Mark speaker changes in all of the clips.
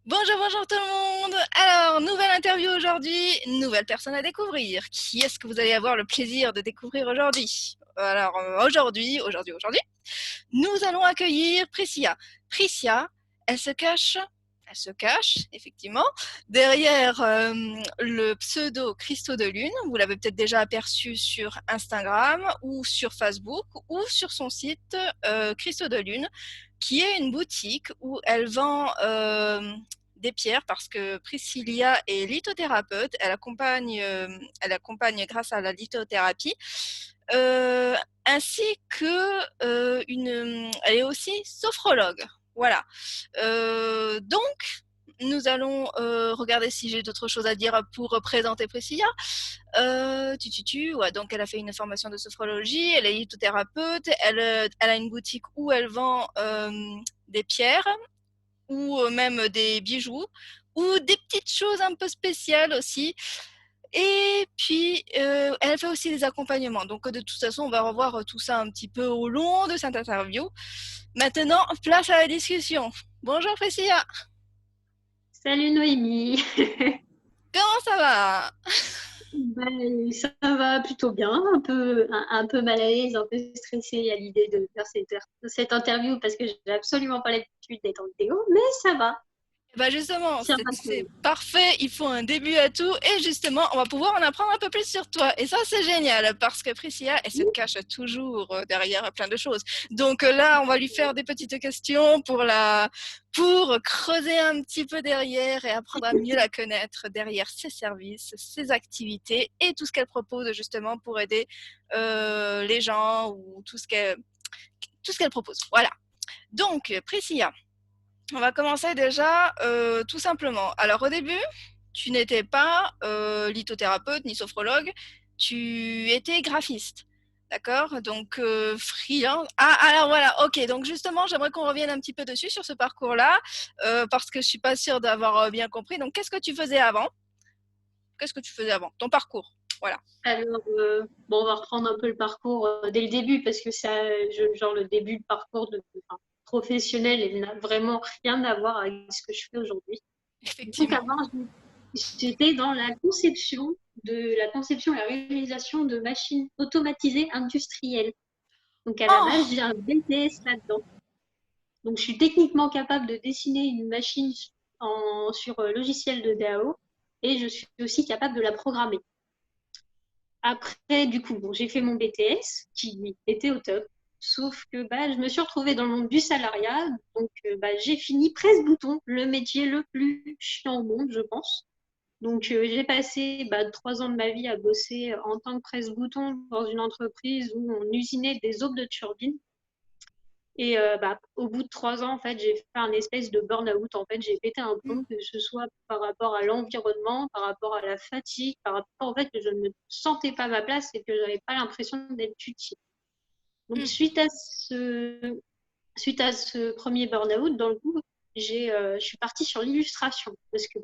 Speaker 1: Bonjour, bonjour tout le monde. Alors, nouvelle interview aujourd'hui, nouvelle personne à découvrir. Qui est-ce que vous allez avoir le plaisir de découvrir aujourd'hui? Alors, aujourd'hui, nous allons accueillir Priscilla. Priscilla, elle se cache, effectivement, derrière le pseudo Christo de Lune. Vous l'avez peut-être déjà aperçu sur Instagram ou sur Facebook ou sur son site Christo de Lune, qui est une boutique où elle vend des pierres parce que Priscilla est lithothérapeute. Elle accompagne grâce à la lithothérapie. Euh, Ainsi que elle est aussi sophrologue. Voilà. Donc, nous allons regarder si j'ai d'autres choses à dire pour présenter Priscilla. Ouais, donc elle a fait une formation de sophrologie, elle est lithothérapeute, elle a une boutique où elle vend des pierres ou même des bijoux ou des petites choses un peu spéciales aussi. Et puis, elle fait aussi des accompagnements. Donc, de toute façon, on va revoir tout ça un petit peu au long de cette interview. Maintenant, place à la discussion. Bonjour Priscilla,
Speaker 2: Salut Noémie.
Speaker 1: comment ça va?
Speaker 2: Ça va plutôt bien, un peu mal à l'aise, un peu stressée à l'idée de faire cette interview parce que j'ai absolument pas l'habitude d'être en vidéo, mais ça va,
Speaker 1: Bah justement,
Speaker 2: ça va
Speaker 1: c'est
Speaker 2: couler.
Speaker 1: parfait, il faut un début à tout et justement, on va pouvoir en apprendre un peu plus sur toi. Et ça, c'est génial parce que Priscilla, elle se cache toujours derrière plein de choses. Donc là, on va lui faire des petites questions pour creuser un petit peu derrière et apprendre à mieux la connaître derrière ses services, ses activités et tout ce qu'elle propose justement pour aider les gens ou tout ce qu'elle propose. Voilà. Donc, Priscilla, on va commencer déjà tout simplement. Alors au début, tu n'étais pas lithothérapeute ni sophrologue, tu étais graphiste. D'accord. Donc, freelance. Ah, alors voilà, ok. Donc, justement, j'aimerais qu'on revienne un petit peu dessus, sur ce parcours-là, parce que je suis pas sûre d'avoir bien compris. Donc, qu'est-ce que tu faisais avant? Qu'est-ce que tu faisais avant? Ton parcours. Voilà.
Speaker 2: Alors, bon, on va reprendre un peu le parcours dès le début parce que genre le début de parcours enfin, professionnel, il n'a vraiment rien à voir avec ce que je fais aujourd'hui. Donc
Speaker 1: Effectivement.
Speaker 2: avant, j'étais dans la conception et la réalisation de machines automatisées industrielles. Donc à la base,
Speaker 1: Oh!
Speaker 2: j'ai un BTS là-dedans. Donc je suis techniquement capable de dessiner une machine sur logiciel de DAO et je suis aussi capable de la programmer. Après, du coup, bon, j'ai fait mon BTS qui lui, était au top. Sauf que bah, je me suis retrouvée dans le monde du salariat. Donc bah, j'ai fini presse-bouton, le métier le plus chiant au monde, je pense. Donc, j'ai passé 3 ans de ma vie à bosser en tant que presse-bouton dans une entreprise où on usinait des aubes de turbines. Et au bout de 3 ans, en fait, j'ai fait un espèce de burn-out. En fait, j'ai pété un plomb, que ce soit par rapport à l'environnement, par rapport à la fatigue, par rapport au fait que je ne sentais pas ma place et que je n'avais pas l'impression d'être utile. Donc,
Speaker 1: Mm.
Speaker 2: suite à ce premier burn-out, dans le coup, je suis partie sur l'illustration parce que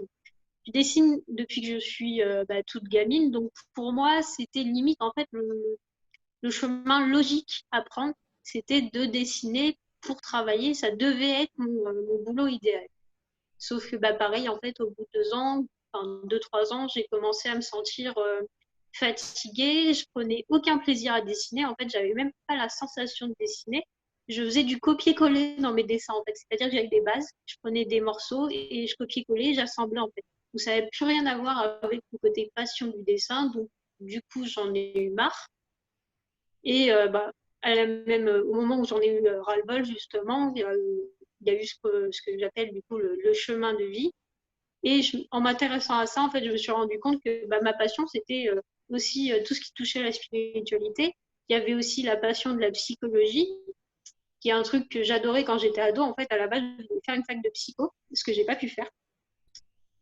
Speaker 2: je dessine depuis que je suis toute gamine. Donc, pour moi, c'était limite, en fait, le chemin logique à prendre, c'était de dessiner pour travailler. Ça devait être mon boulot idéal. Sauf que, pareil, en fait, au bout de 2 ans, enfin, 2, 3 ans, j'ai commencé à me sentir fatiguée. Je prenais aucun plaisir à dessiner. En fait, j'avais même pas la sensation de dessiner. Je faisais du copier-coller dans mes dessins, en fait. C'est-à-dire que j'avais des bases, je prenais des morceaux et je copier-collais, j'assemblais, en fait. Donc, ça n'avait plus rien à voir avec le côté passion du dessin. Donc, du coup, j'en ai eu marre. Et au moment où j'en ai eu ras-le-bol, justement, il y a eu ce que j'appelle du coup le chemin de vie. Et en m'intéressant à ça, en fait, je me suis rendu compte que ma passion, c'était aussi tout ce qui touchait à la spiritualité. Il y avait aussi la passion de la psychologie, qui est un truc que j'adorais quand j'étais ado. En fait, à la base, je voulais faire une fac de psycho, ce que j'ai pas pu faire.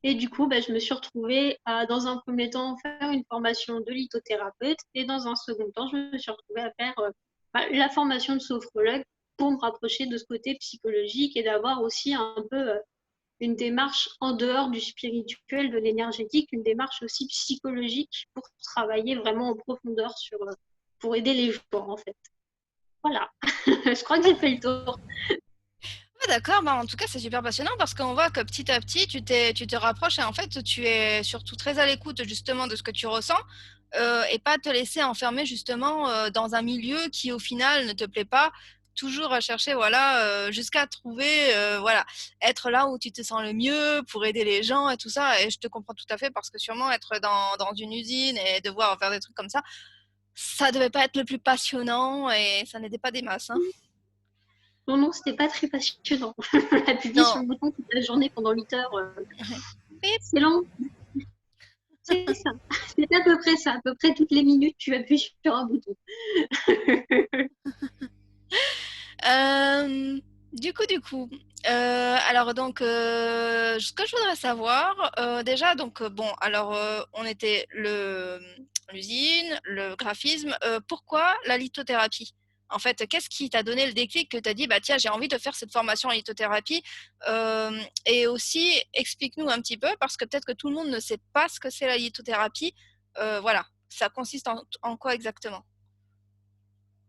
Speaker 2: Et du coup, je me suis retrouvée à, dans un premier temps, faire une formation de lithothérapeute et dans un second temps, je me suis retrouvée à faire la formation de sophrologue pour me rapprocher de ce côté psychologique et d'avoir aussi un peu une démarche en dehors du spirituel, de l'énergétique, une démarche aussi psychologique pour travailler vraiment en profondeur pour aider les gens, en fait. Voilà, je crois que j'ai fait le tour.
Speaker 1: Ah, d'accord, bah, en tout cas, c'est super passionnant parce qu'on voit que petit à petit, tu te rapproches et en fait, tu es surtout très à l'écoute justement de ce que tu ressens et pas te laisser enfermer justement dans un milieu qui au final ne te plaît pas. Toujours à chercher, voilà, jusqu'à trouver, voilà, être là où tu te sens le mieux pour aider les gens et tout ça. Et je te comprends tout à fait parce que sûrement être dans une usine et devoir faire des trucs comme ça devait pas être le plus passionnant et ça n'aidait pas des masses, hein.
Speaker 2: Non, non, c'était pas très passionnant. Appuyer sur
Speaker 1: Non.
Speaker 2: le bouton toute la journée pendant 8 heures,
Speaker 1: Bip.
Speaker 2: c'est lent. C'est ça. C'est à peu près ça. À peu près toutes les minutes, tu appuies sur un bouton.
Speaker 1: Du coup, alors donc, ce que je voudrais savoir, déjà, donc, bon, alors, on était l'usine, le graphisme, pourquoi la lithothérapie? En fait, qu'est-ce qui t'a donné le déclic que tu as dit, bah tiens, j'ai envie de faire cette formation en lithothérapie? Et aussi, explique-nous un petit peu, parce que peut-être que tout le monde ne sait pas ce que c'est la lithothérapie. Voilà, ça consiste en quoi exactement?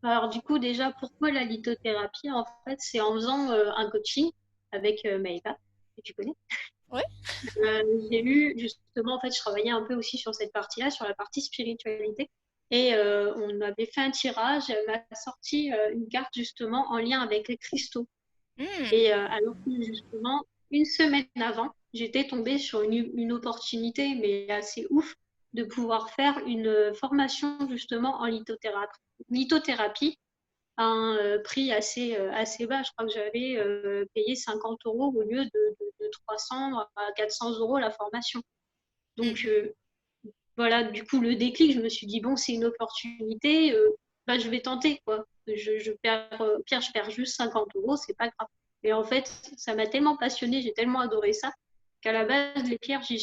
Speaker 2: Alors du coup, déjà, pourquoi la lithothérapie? En fait, c'est en faisant un coaching avec Maëva, que tu connais.
Speaker 1: Ouais.
Speaker 2: J'ai eu justement, en fait, je travaillais un peu aussi sur cette partie-là, sur la partie spiritualité. Et on avait fait un tirage, elle m'a sorti une carte justement en lien avec les cristaux.
Speaker 1: Hmm.
Speaker 2: Et alors que justement, une semaine avant, j'étais tombée sur une opportunité, mais assez ouf, de pouvoir faire une formation justement en lithothérapie à un prix assez bas. Je crois que j'avais payé 50 euros au lieu de 300 à 400 euros la formation.
Speaker 1: Hmm.
Speaker 2: Donc voilà, du coup, le déclic, je me suis dit, bon, c'est une opportunité, bah, je vais tenter, quoi. Je perds, Pierre, je perds juste 50 euros, c'est pas grave. Et en fait, ça m'a tellement passionnée, j'ai tellement adoré ça, qu'à la base, les pierres, je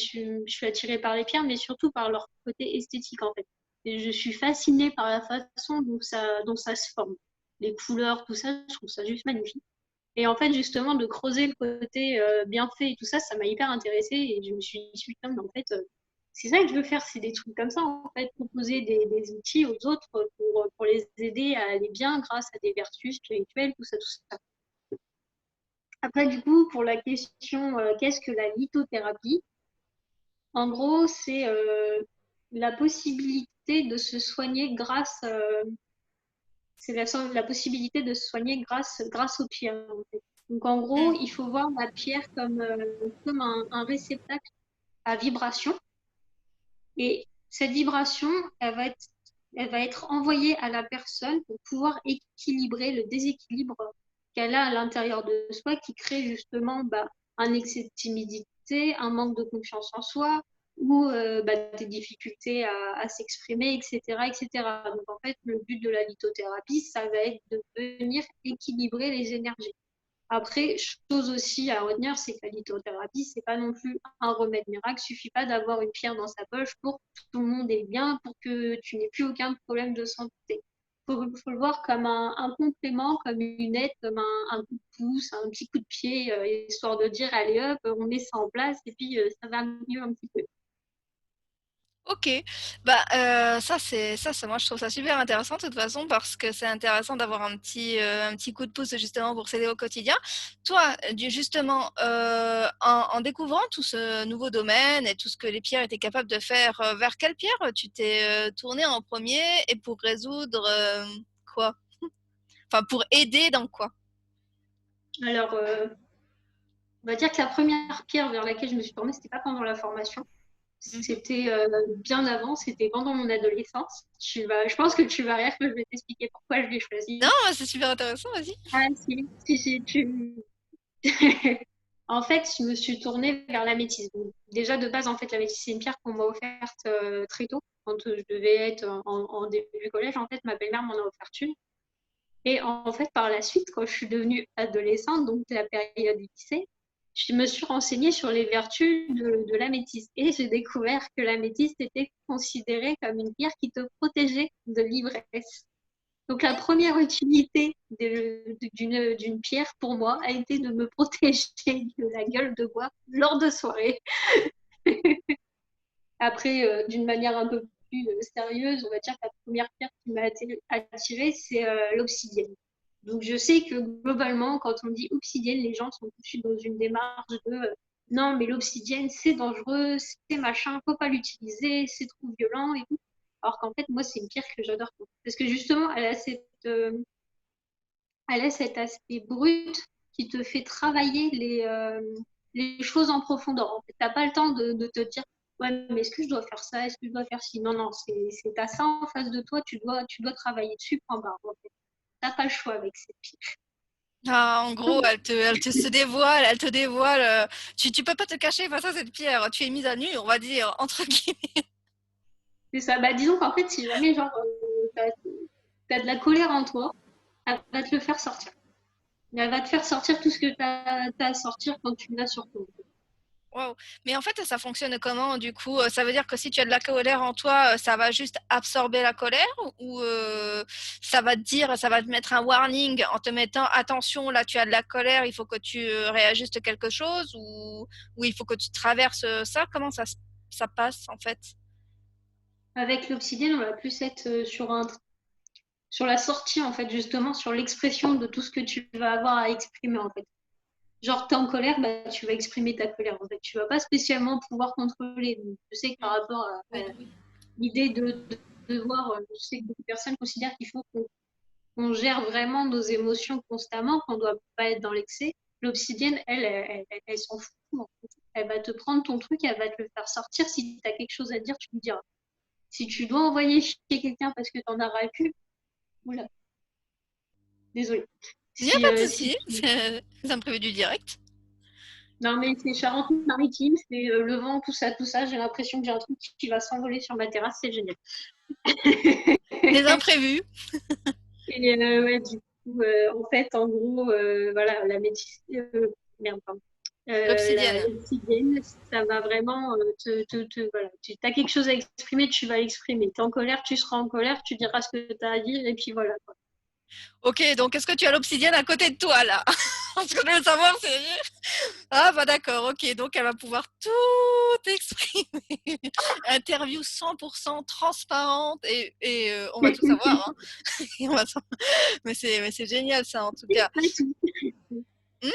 Speaker 2: suis attirée par les pierres, mais surtout par leur côté esthétique, en fait. Et je suis fascinée par la façon dont ça se forme. Les couleurs, tout ça, je trouve ça juste magnifique. Et en fait, justement, de creuser le côté bien fait et tout ça, ça m'a hyper intéressée. Et je me suis dit, putain, mais en fait, c'est ça que je veux faire, c'est des trucs comme ça, en fait, proposer des outils aux autres pour les aider à aller bien grâce à des vertus spirituelles, tout ça, tout ça. Après, du coup, pour la question, qu'est-ce que la lithothérapie? En gros, c'est la possibilité de se soigner c'est la possibilité de se soigner grâce aux pierres, en fait. Donc, en gros,
Speaker 1: Hmm.
Speaker 2: il faut voir la pierre comme un réceptacle à vibration. Et cette vibration, elle va être envoyée à la personne pour pouvoir équilibrer le déséquilibre qu'elle a à l'intérieur de soi qui crée justement bah, un excès de timidité, un manque de confiance en soi ou bah, des difficultés à s'exprimer, etc., etc. Donc en fait, le but de la lithothérapie, ça va être de venir équilibrer les énergies. Après, chose aussi à retenir, c'est que la lithothérapie, c'est pas non plus un remède miracle. Il suffit pas d'avoir une pierre dans sa poche pour que tout le monde est bien, pour que tu n'aies plus aucun problème de santé. Faut le voir comme un complément, comme une aide, comme un coup de pouce, un petit coup de pied, histoire de dire, allez hop, on met ça en place et puis ça va mieux un petit peu.
Speaker 1: Ok, bah ça, moi je trouve ça super intéressant de toute façon parce que c'est intéressant d'avoir un petit coup de pouce justement pour s'aider au quotidien. Toi, justement, en découvrant tout ce nouveau domaine et tout ce que les pierres étaient capables de faire, vers quelle pierre tu t'es tourné en premier et pour résoudre quoi? Enfin, pour aider dans quoi?
Speaker 2: Alors, on va dire que la première pierre vers laquelle je me suis formée, c'était pas pendant la formation.
Speaker 1: Mhm.
Speaker 2: C'était bien avant, c'était pendant mon adolescence. Je pense que tu vas rire que je vais t'expliquer pourquoi je l'ai
Speaker 1: Non,
Speaker 2: choisi.
Speaker 1: c'est super intéressant, vas-y.
Speaker 2: Ah si, En fait, je me suis tournée vers l'améthyste. Donc, déjà de base, en fait, l'améthyste, c'est une pierre qu'on m'a offerte très tôt, quand je devais être en début collège. En fait, ma belle-mère m'en a offert une. Et en fait, par la suite, quand je suis devenue adolescente, donc la période du lycée, je me suis renseignée sur les vertus de l'améthyste. Et j'ai découvert que l'améthyste était considérée comme une pierre qui te protégeait de l'ivresse. Donc la première utilité d'une pierre pour moi a été de me protéger de la gueule de bois lors de soirées. Après, d'une manière un peu plus sérieuse, on va dire que la première pierre qui m'a attirée, c'est l'obsidienne. Donc, je sais que globalement, quand on dit obsidienne, les gens sont tout de suite dans une démarche de non, mais l'obsidienne, c'est dangereux, c'est machin, faut pas l'utiliser, c'est trop violent et tout. Alors qu'en fait, moi, c'est une pierre que j'adore. Parce que justement, elle a cet aspect brut qui te fait travailler les choses en profondeur. En fait, t'as pas le temps de te dire, ouais, mais est-ce que je dois faire ça? Est-ce que je dois faire ci? Non, non, t'as ça en face de toi, tu dois travailler dessus, point barre. En fait. T'as pas le choix avec cette pierre.
Speaker 1: Ah, en gros, elle te se dévoile, elle te dévoile. Tu peux pas te cacher face à cette pierre. Tu es mise à nu, on va dire, entre guillemets.
Speaker 2: C'est ça. Bah, disons qu'en fait, si jamais genre, t'as de la colère en toi, elle va te le faire sortir. Elle va te faire sortir tout ce que t'as à sortir quand tu l'as sur toi.
Speaker 1: Waouh. Mais en fait, ça fonctionne comment du coup? Ça veut dire que si tu as de la colère en toi, ça va juste absorber la colère ou ça va te dire, ça va te mettre un warning en te mettant attention, là tu as de la colère, il faut que tu réajustes quelque chose ou il faut que tu traverses ça? Comment ça passe en fait?
Speaker 2: Avec l'obsidienne, on va plus être sur la sortie, en fait, justement, sur l'expression de tout ce que tu vas avoir à exprimer, en fait. Genre, t'es en colère, bah, tu vas exprimer ta colère, en fait. Tu vas pas spécialement pouvoir contrôler. Donc, je sais que par rapport à l'idée de voir, je sais que beaucoup de personnes considèrent qu'il faut qu'on gère vraiment nos émotions constamment, qu'on doit pas être dans l'excès. L'obsidienne, elle s'en fout, en fait. Elle va te prendre ton truc, elle va te le faire sortir. Si tu as quelque chose à dire, tu me diras. Si tu dois envoyer chier quelqu'un parce que t'en as ras le cul, oula, désolé.
Speaker 1: Il n'y a pas de
Speaker 2: Si
Speaker 1: souci, c'est un imprévu du direct.
Speaker 2: Non, mais c'est Charente-Maritime, c'est le vent, tout ça, tout ça. J'ai l'impression que j'ai un truc qui va s'envoler sur ma terrasse, c'est génial.
Speaker 1: Les imprévus.
Speaker 2: Et ouais, du coup, en fait, en gros, voilà, la métis, merde, pardon.
Speaker 1: L'obsidienne.
Speaker 2: L'obsidienne, ça va vraiment voilà. Tu as quelque chose à exprimer, tu vas l'exprimer. Tu es en colère, tu seras en colère, tu diras ce que tu as à dire, et puis voilà, quoi.
Speaker 1: Ok, donc est-ce que tu as l'obsidienne à côté de toi là? Ce que je veux savoir, c'est ah bah d'accord, ok, donc elle va pouvoir tout exprimer. Interview 100% transparente et on va tout savoir. Hein. Et on va mais c'est génial ça en tout cas.
Speaker 2: Pas tout.
Speaker 1: Hmm.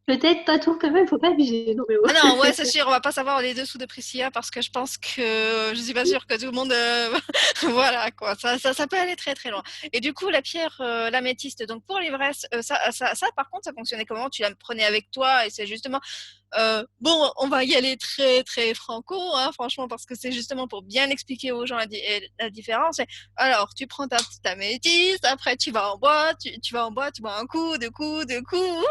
Speaker 2: Peut-être pas tout quand même, faut pas abuser. Non, mais
Speaker 1: Ah non, ouais, c'est sûr, on va pas savoir les dessous de Priscilla parce que je pense que je suis pas sûre que tout le monde voilà quoi, ça peut aller très très loin. Et du coup, la pierre l'améthyste, donc pour l'ivresse, ça par contre, ça fonctionnait comment? Tu la prenais avec toi et c'est justement bon, on va y aller très très franco, hein, franchement, parce que c'est justement pour bien expliquer aux gens la différence. Alors, tu prends ta petite améthyste, après tu vas en boîte, tu vas en boîte, tu bois un coup, deux coups, deux coups,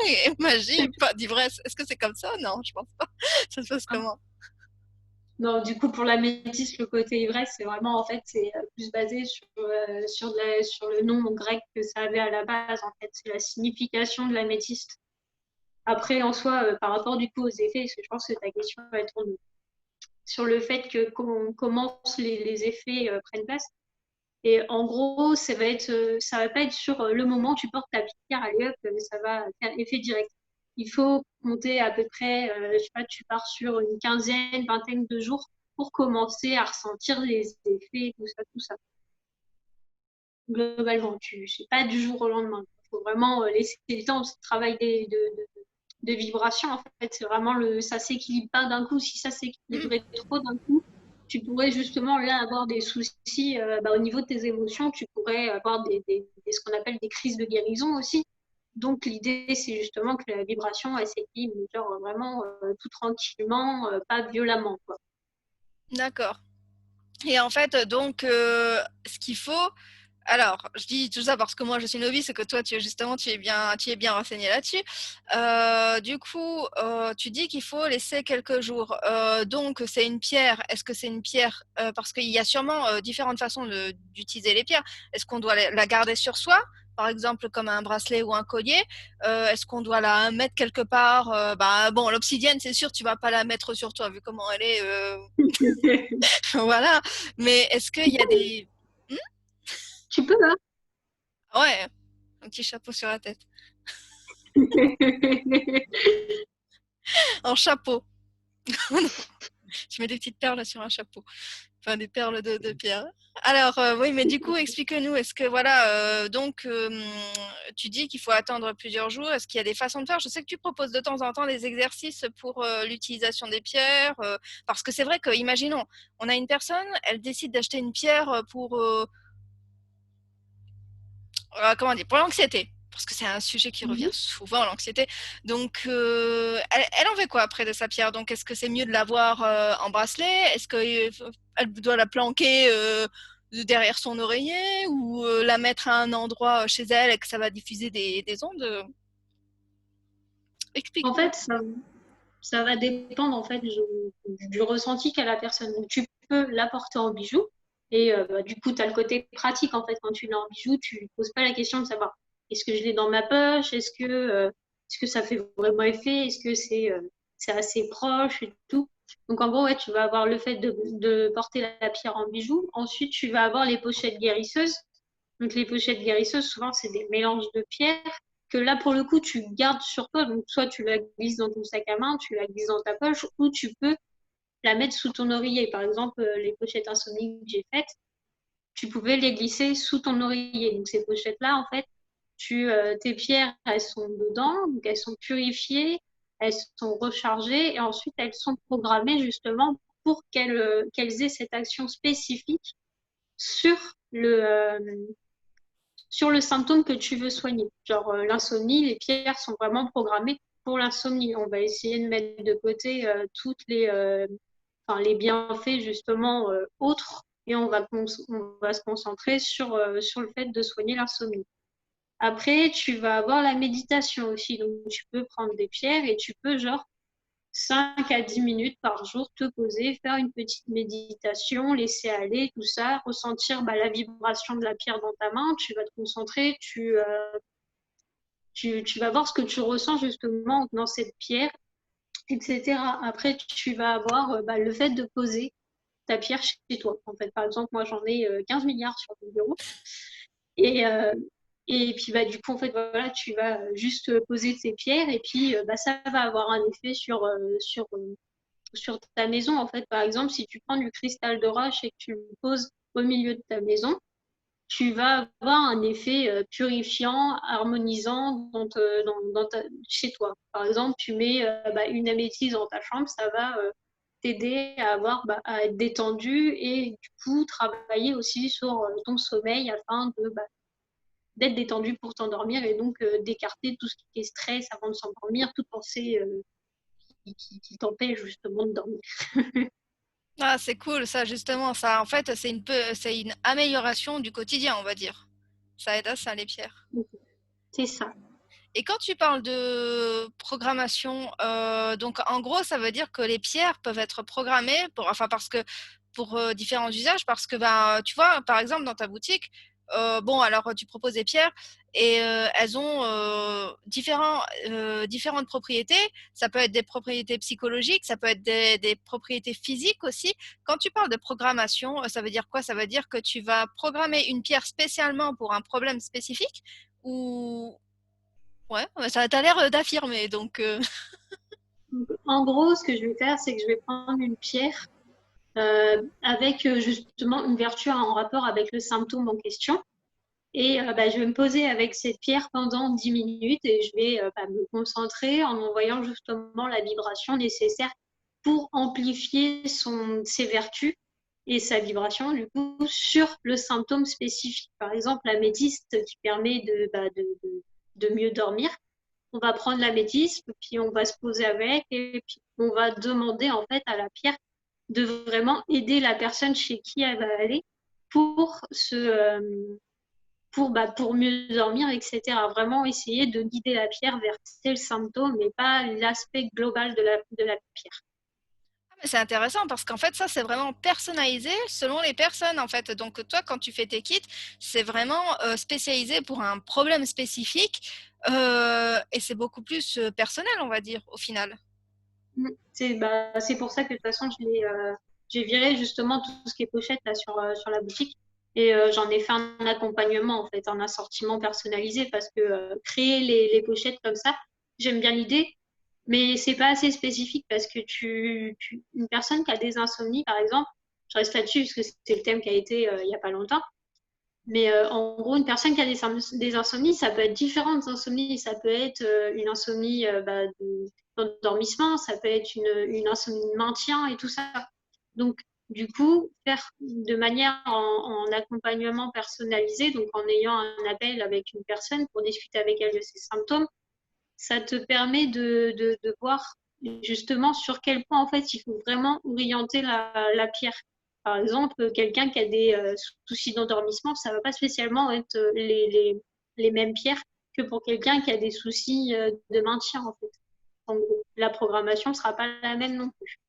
Speaker 1: et magie, pas d'ivresse. Est-ce que c'est comme ça? Non, je pense pas. Ça se passe comment?
Speaker 2: Non, du coup, pour la métisse, le côté ivresse, c'est vraiment, en fait, c'est plus basé sur le nom grec que ça avait à la base, en fait. C'est la signification de la métiste. Après, en soi, par rapport, du coup, aux effets, parce que je pense que ta question, elle tourne sur le fait que comment les effets prennent place. Et en gros, ça va pas être sur le moment où tu portes ta pierre, allez hop, ça va faire effet direct. Il faut compter à peu près, je sais pas, tu pars sur une quinzaine, vingtaine de jours pour commencer à ressentir les effets, tout ça. Globalement, c'est pas du jour au lendemain. Il faut vraiment laisser le temps. Ce travail de vibration, en fait, c'est vraiment ça s'équilibre pas d'un coup. Si ça s'équilibrait trop d'un coup, tu pourrais justement là avoir des soucis au niveau de tes émotions. Tu pourrais avoir ce qu'on appelle des crises de guérison aussi. Donc l'idée, c'est justement que la vibration, elle s'équilibre, genre vraiment tout tranquillement, pas violemment, quoi.
Speaker 1: D'accord. Et en fait, donc, ce qu'il faut, alors, je dis tout ça parce que moi je suis novice et que toi justement tu es bien renseigné là-dessus. Du coup, tu dis qu'il faut laisser quelques jours. Donc c'est une pierre. Est-ce que c'est une pierre parce qu'il y a sûrement différentes façons d'utiliser les pierres. Est-ce qu'on doit la garder sur soi, par exemple comme un bracelet ou un collier? Est-ce qu'on doit la mettre quelque part? Bah bon, l'obsidienne, c'est sûr, tu vas pas la mettre sur toi vu comment elle est. Voilà. Mais est-ce qu'il y a des
Speaker 2: Tu peux, hein.
Speaker 1: ouais, un petit chapeau sur la tête. En chapeau. Je mets des petites perles sur un chapeau. Enfin, des perles de pierre. Alors, oui, mais du coup, explique-nous, est-ce que, voilà, tu dis qu'il faut attendre plusieurs jours. Est-ce qu'il y a des façons de faire? Je sais que tu proposes de temps en temps des exercices pour l'utilisation des pierres, parce que c'est vrai que, imaginons, on a une personne, elle décide d'acheter une pierre pour, comment dire, pour l'anxiété. Parce que c'est un sujet qui revient
Speaker 2: Mhm.
Speaker 1: souvent, l'anxiété. Donc, elle en fait quoi après de sa pierre? Donc, est-ce que c'est mieux de l'avoir en bracelet? Est-ce qu'elle doit la planquer derrière son oreiller ou la mettre à un endroit chez elle et que ça va diffuser des ondes?
Speaker 2: En
Speaker 1: Explique-nous.
Speaker 2: fait, ça va dépendre en fait du ressenti qu'a la personne. Donc, tu peux l'apporter en bijou et bah, du coup, tu as le côté pratique en fait. Quand tu l'as en bijou, tu ne poses pas la question de savoir est-ce que je l'ai dans ma poche, est-ce que ça fait vraiment effet, est-ce que c'est assez proche et tout. Donc, en gros, ouais, tu vas avoir le fait de porter la pierre en bijou. Ensuite, tu vas avoir les pochettes guérisseuses. Donc, les pochettes guérisseuses, souvent, c'est des mélanges de pierres que là, pour le coup, tu gardes sur toi. Donc, soit tu la glisses dans ton sac à main, tu la glisses dans ta poche, ou tu peux la mettre sous ton oreiller. Par exemple, les pochettes insomnie que j'ai faites, tu pouvais les glisser sous ton oreiller. Donc, ces pochettes-là, en fait, tes pierres, elles sont dedans, donc elles sont purifiées, elles sont rechargées, et ensuite, elles sont programmées justement pour qu'elles aient cette action spécifique sur le, euh, sur le symptôme que tu veux soigner. Genre l'insomnie, les pierres sont vraiment programmées pour l'insomnie. On va essayer de mettre de côté enfin, les bienfaits justement autres et on va se concentrer sur le fait de soigner l'insomnie. Après, tu vas avoir la méditation aussi. Donc, tu peux prendre des pierres et tu peux, genre, 5 à 10 minutes par jour, te poser, faire une petite méditation, laisser aller, tout ça, ressentir bah, la vibration de la pierre dans ta main, tu vas te concentrer, tu vas voir ce que tu ressens justement dans cette pierre, etc. Après, tu vas avoir bah, le fait de poser ta pierre chez toi. En fait, par exemple, moi, j'en ai 15 milliards sur mon bureau. Et, euh, et puis, bah, du coup, en fait, voilà, tu vas juste poser tes pierres et puis bah, ça va avoir un effet sur ta maison. En fait, par exemple, si tu prends du cristal de roche et que tu le poses au milieu de ta maison, tu vas avoir un effet purifiant, harmonisant chez toi. Par exemple, tu mets bah, une améthyste dans ta chambre, ça va t'aider à être détendu et du coup travailler aussi sur ton sommeil afin d'être détendu pour t'endormir et donc d'écarter tout ce qui est stress avant de s'endormir, toute pensée qui t'empêche justement de dormir.
Speaker 1: Ah, c'est cool, ça, justement. Ça, en fait, c'est une amélioration du quotidien, on va dire. Ça aide à ça, les pierres.
Speaker 2: C'est ça.
Speaker 1: Et quand tu parles de programmation, donc en gros, ça veut dire que les pierres peuvent être programmées pour différents usages, parce que ben, tu vois, par exemple, dans ta boutique, bon, alors tu proposes des pierres et elles ont différentes propriétés. Ça peut être des propriétés psychologiques, ça peut être des propriétés physiques aussi. Quand tu parles de programmation, ça veut dire quoi? Ça veut dire que tu vas programmer une pierre spécialement pour un problème spécifique ou ouais, ouais, ça a l'air d'affirmer, donc
Speaker 2: Donc, en gros, ce que je vais faire, c'est que je vais prendre une pierre avec justement une vertu en rapport avec le symptôme en question. Et bah, je vais me poser avec cette pierre pendant 10 minutes et je vais bah, me concentrer en envoyant justement la vibration nécessaire pour amplifier ses vertus et sa vibration du coup sur le symptôme spécifique. Par exemple, l'améthyste qui permet de mieux dormir. On va prendre l'améthyste, puis on va se poser avec et puis on va demander en fait à la pierre de vraiment aider la personne chez qui elle va aller pour pour mieux dormir, etc. Vraiment essayer de guider la pierre vers tel symptôme, mais pas l'aspect global de la pierre.
Speaker 1: mais c'est intéressant parce qu'en fait ça c'est vraiment personnalisé selon les personnes en fait. Donc toi quand tu fais tes kits, c'est vraiment spécialisé pour un problème spécifique et c'est beaucoup plus personnel on va dire au final.
Speaker 2: C'est pour ça que de toute façon, j'ai viré justement tout ce qui est pochette là, sur la boutique. Et j'en ai fait un accompagnement, en fait, un assortiment personnalisé parce que créer les pochettes comme ça, j'aime bien l'idée, mais c'est pas assez spécifique parce que une personne qui a des insomnies, par exemple, je reste là-dessus parce que c'est le thème qui a été il n'y a pas longtemps. Mais en gros, une personne qui a des insomnies, ça peut être différentes insomnies. Ça peut être une insomnie d'endormissement, ça peut être une insomnie de maintien et tout ça. Donc, du coup, faire de manière en accompagnement personnalisé, donc en ayant un appel avec une personne pour discuter avec elle de ses symptômes, ça te permet de voir justement sur quel point en fait il faut vraiment orienter la pierre. Par exemple, quelqu'un qui a des soucis d'endormissement, ça ne va pas spécialement être les mêmes pierres que pour quelqu'un qui a des soucis de maintien en fait. En gros, la programmation ne sera pas la même non plus.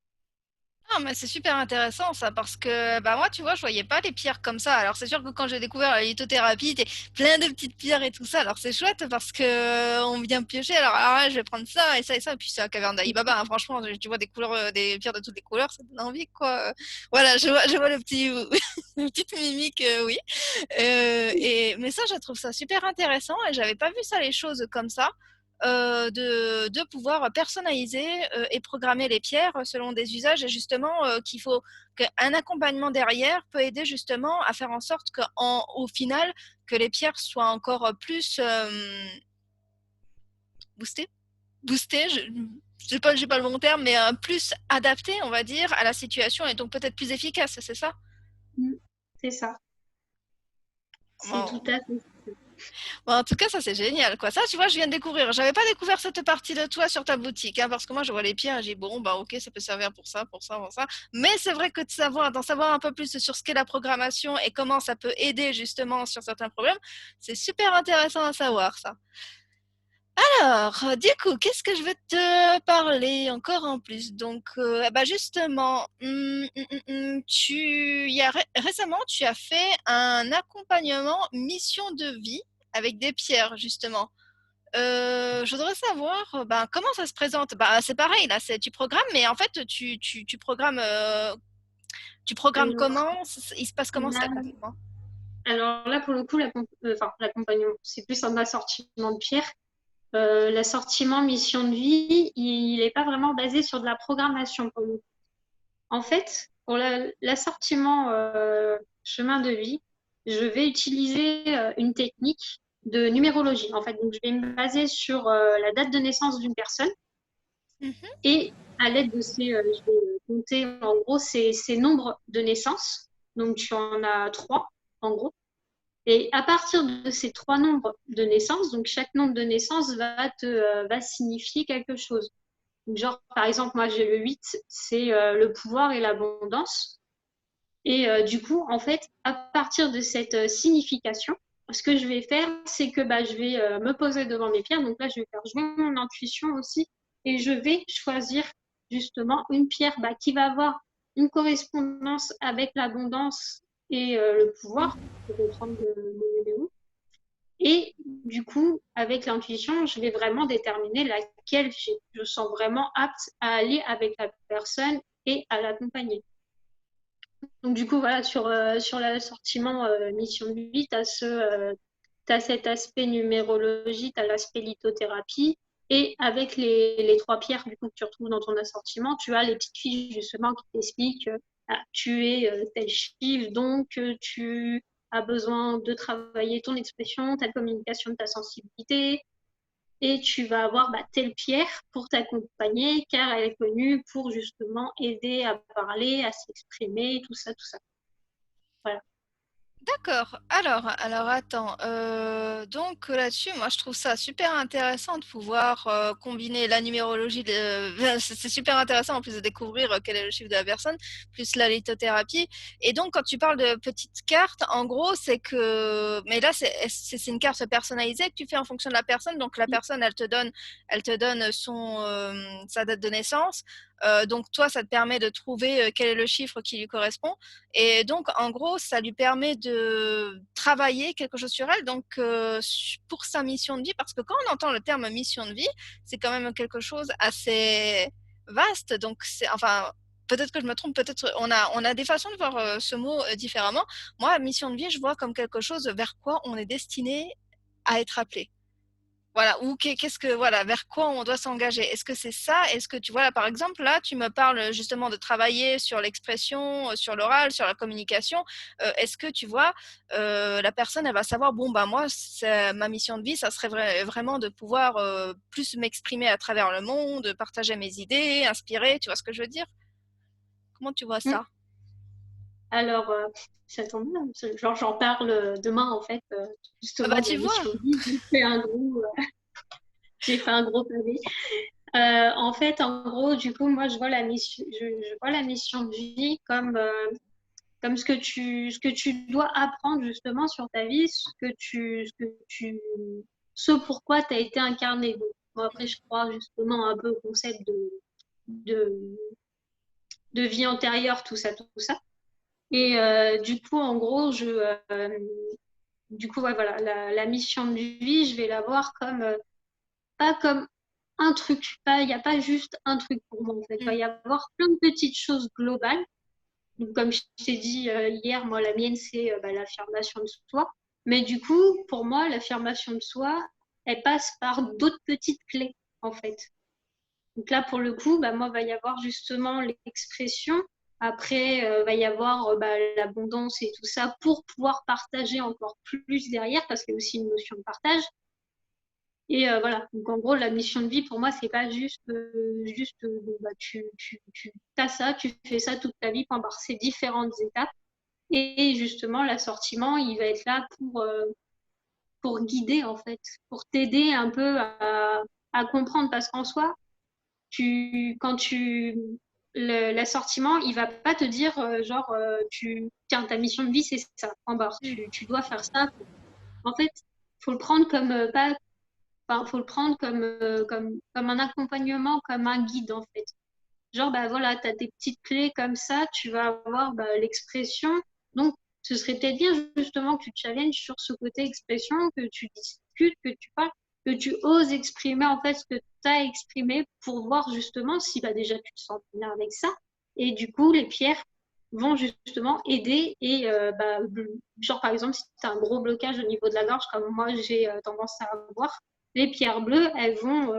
Speaker 1: Ah, mais c'est super intéressant ça parce que bah moi tu vois je voyais pas les pierres comme ça. Alors c'est sûr que quand j'ai découvert la lithothérapie, t'es plein de petites pierres et tout ça. Alors c'est chouette parce que on vient piocher. Alors là je vais prendre ça et ça et puis c'est la caverne d'Ali Baba. Hein. Franchement tu vois des couleurs, des pierres de toutes les couleurs, ça donne envie quoi. Voilà je vois le petit une petite mimique oui. Et mais ça je trouve ça super intéressant et j'avais pas vu ça les choses comme ça. De pouvoir personnaliser et programmer les pierres selon des usages et justement qu'il faut qu'un accompagnement derrière peut aider justement à faire en sorte qu'au final que les pierres soient encore plus boostées, boostées, j'ai pas le bon terme, mais plus adaptées, on va dire, à la situation et donc peut-être plus efficaces, c'est ça?
Speaker 2: C'est ça, c'est tout
Speaker 1: Bon.
Speaker 2: à fait.
Speaker 1: Bon, en tout cas, ça c'est génial, quoi. Ça, tu vois, je viens de découvrir. J'avais pas découvert cette partie de toi sur ta boutique, hein, parce que moi, je vois les pierres, j'ai dit, bon, bah, ok, ça peut servir pour ça, pour ça, pour ça. Mais c'est vrai que d'en savoir un peu plus sur ce qu'est la programmation et comment ça peut aider justement sur certains problèmes, c'est super intéressant à savoir, ça. Alors, du coup, qu'est-ce que je vais te parler encore en plus? Donc, bah justement, récemment, tu as fait un accompagnement mission de vie avec des pierres, justement. Je voudrais savoir, ben, comment ça se présente? Bah, c'est pareil, là, tu programmes, mais en fait, tu programmes
Speaker 2: Alors
Speaker 1: comment? Il se passe comment ça
Speaker 2: là,
Speaker 1: concrètement?
Speaker 2: alors là, pour le coup, l'accompagnement, c'est plus un assortiment de pierres. L'assortiment mission de vie, il n'est pas vraiment basé sur de la programmation pour nous. En fait, pour l'assortiment chemin de vie, je vais utiliser une technique de numérologie. En fait, donc je vais me baser sur la date de naissance d'une personne
Speaker 1: Mhm.
Speaker 2: et à l'aide de je vais compter en gros ces nombres de naissance. Donc tu en as trois en gros. Et à partir de ces trois nombres de naissance, donc chaque nombre de naissance va signifier quelque chose. Donc, genre, par exemple, moi j'ai le 8, c'est le pouvoir et l'abondance. Et du coup, en fait, à partir de cette signification, ce que je vais faire, c'est que bah, je vais me poser devant mes pierres. Donc là, je vais faire jouer mon intuition aussi. Et je vais choisir justement une pierre bah, qui va avoir une correspondance avec l'abondance et le pouvoir, pour reprendre le numéro. Et du coup, avec l'intuition, je vais vraiment déterminer laquelle je sens vraiment apte à aller avec la personne et à l'accompagner. Donc du coup, voilà, sur l'assortiment mission de vie, t'as cet aspect numérologie, tu as l'aspect lithothérapie. Et avec les trois pierres du coup, que tu retrouves dans ton assortiment, tu as les petites fiches justement qui t'expliquent tu es tel chiffre, donc tu as besoin de travailler ton expression, ta communication, ta sensibilité, et tu vas avoir bah, telle pierre pour t'accompagner car elle est connue pour justement aider à parler, à s'exprimer, tout ça, tout ça. Voilà.
Speaker 1: D'accord. Alors attends. Donc là-dessus, moi je trouve ça super intéressant de pouvoir combiner la numérologie. C'est super intéressant en plus de découvrir quel est le chiffre de la personne, plus la lithothérapie. Et donc quand tu parles de petites cartes, en gros c'est que, mais là c'est une carte personnalisée que tu fais en fonction de la personne. Donc la personne elle te donne sa date de naissance. Donc toi ça te permet de trouver quel est le chiffre qui lui correspond. Et donc, en gros, ça lui permet de travailler quelque chose sur elle, donc pour sa mission de vie, parce que quand on entend le terme mission de vie, c'est quand même quelque chose assez vaste. Donc, enfin, peut-être que je me trompe, peut-être on a des façons de voir ce mot différemment. Moi, mission de vie, je vois comme quelque chose vers quoi on est destiné à être appelé. Voilà, ou qu'est-ce que, voilà, vers quoi on doit s'engager? Est-ce que c'est ça? Est-ce que tu vois, là, par exemple, là, tu me parles justement de travailler sur l'expression, sur l'oral, sur la communication. Est-ce que tu vois, la personne, elle va savoir, bon, bah, moi, ma mission de vie, ça serait vraiment de pouvoir plus m'exprimer à travers le monde, partager mes idées, inspirer, tu vois ce que je veux dire? Comment tu vois
Speaker 2: Mm.
Speaker 1: ça?
Speaker 2: Alors, ça tombe bien, genre j'en parle demain en fait,
Speaker 1: Ah bah,
Speaker 2: justement de
Speaker 1: tu
Speaker 2: la
Speaker 1: vois.
Speaker 2: mission de vie. J'ai fait un gros pavé. En fait, en gros, du coup, moi, je vois la mission de vie comme ce que tu dois apprendre justement sur ta vie, ce pourquoi tu as été incarné. Donc, moi, après, je crois justement un peu au concept de, de vie antérieure, tout ça, tout ça. Et du coup, en gros, du coup, ouais, voilà, la mission de vie, je vais la voir comme, pas comme un truc. Il n'y a pas juste un truc pour moi, en fait. Il va
Speaker 1: Mm.
Speaker 2: y avoir plein de petites choses globales. Donc, comme je t'ai dit hier, moi, la mienne, c'est bah, l'affirmation de soi. Mais du coup, pour moi, l'affirmation de soi, elle passe par d'autres petites clés, en fait. Donc là, pour le coup, bah, moi, il va y avoir justement l'expression. Après, va y avoir bah, l'abondance et tout ça pour pouvoir partager encore plus derrière, parce qu'il y a aussi une notion de partage. Et voilà. Donc en gros, la mission de vie, pour moi, c'est pas bah, tu as ça, tu fais ça toute ta vie, par ces différentes étapes. Et justement, l'assortiment, il va être là pour guider, en fait, pour t'aider un peu à comprendre. Parce qu'en soi, quand l'assortiment, il va pas te dire genre tiens, ta mission de vie c'est ça en bas,
Speaker 1: Mm.
Speaker 2: tu dois faire ça. En fait, faut le prendre comme pas, enfin, faut le prendre comme un accompagnement, comme un guide en fait. Genre bah voilà, tu as des petites clés comme ça, tu vas avoir bah, l'expression. Donc ce serait peut-être bien justement que tu challenges sur ce côté expression, que tu discutes, que tu parles, que tu oses exprimer en fait ce que tu as exprimé pour voir justement si bah, déjà tu te sens bien avec ça. Et du coup, les pierres vont justement aider et bah, genre par exemple si tu as un gros blocage au niveau de la gorge comme moi j'ai tendance à avoir, les pierres bleues, elles vont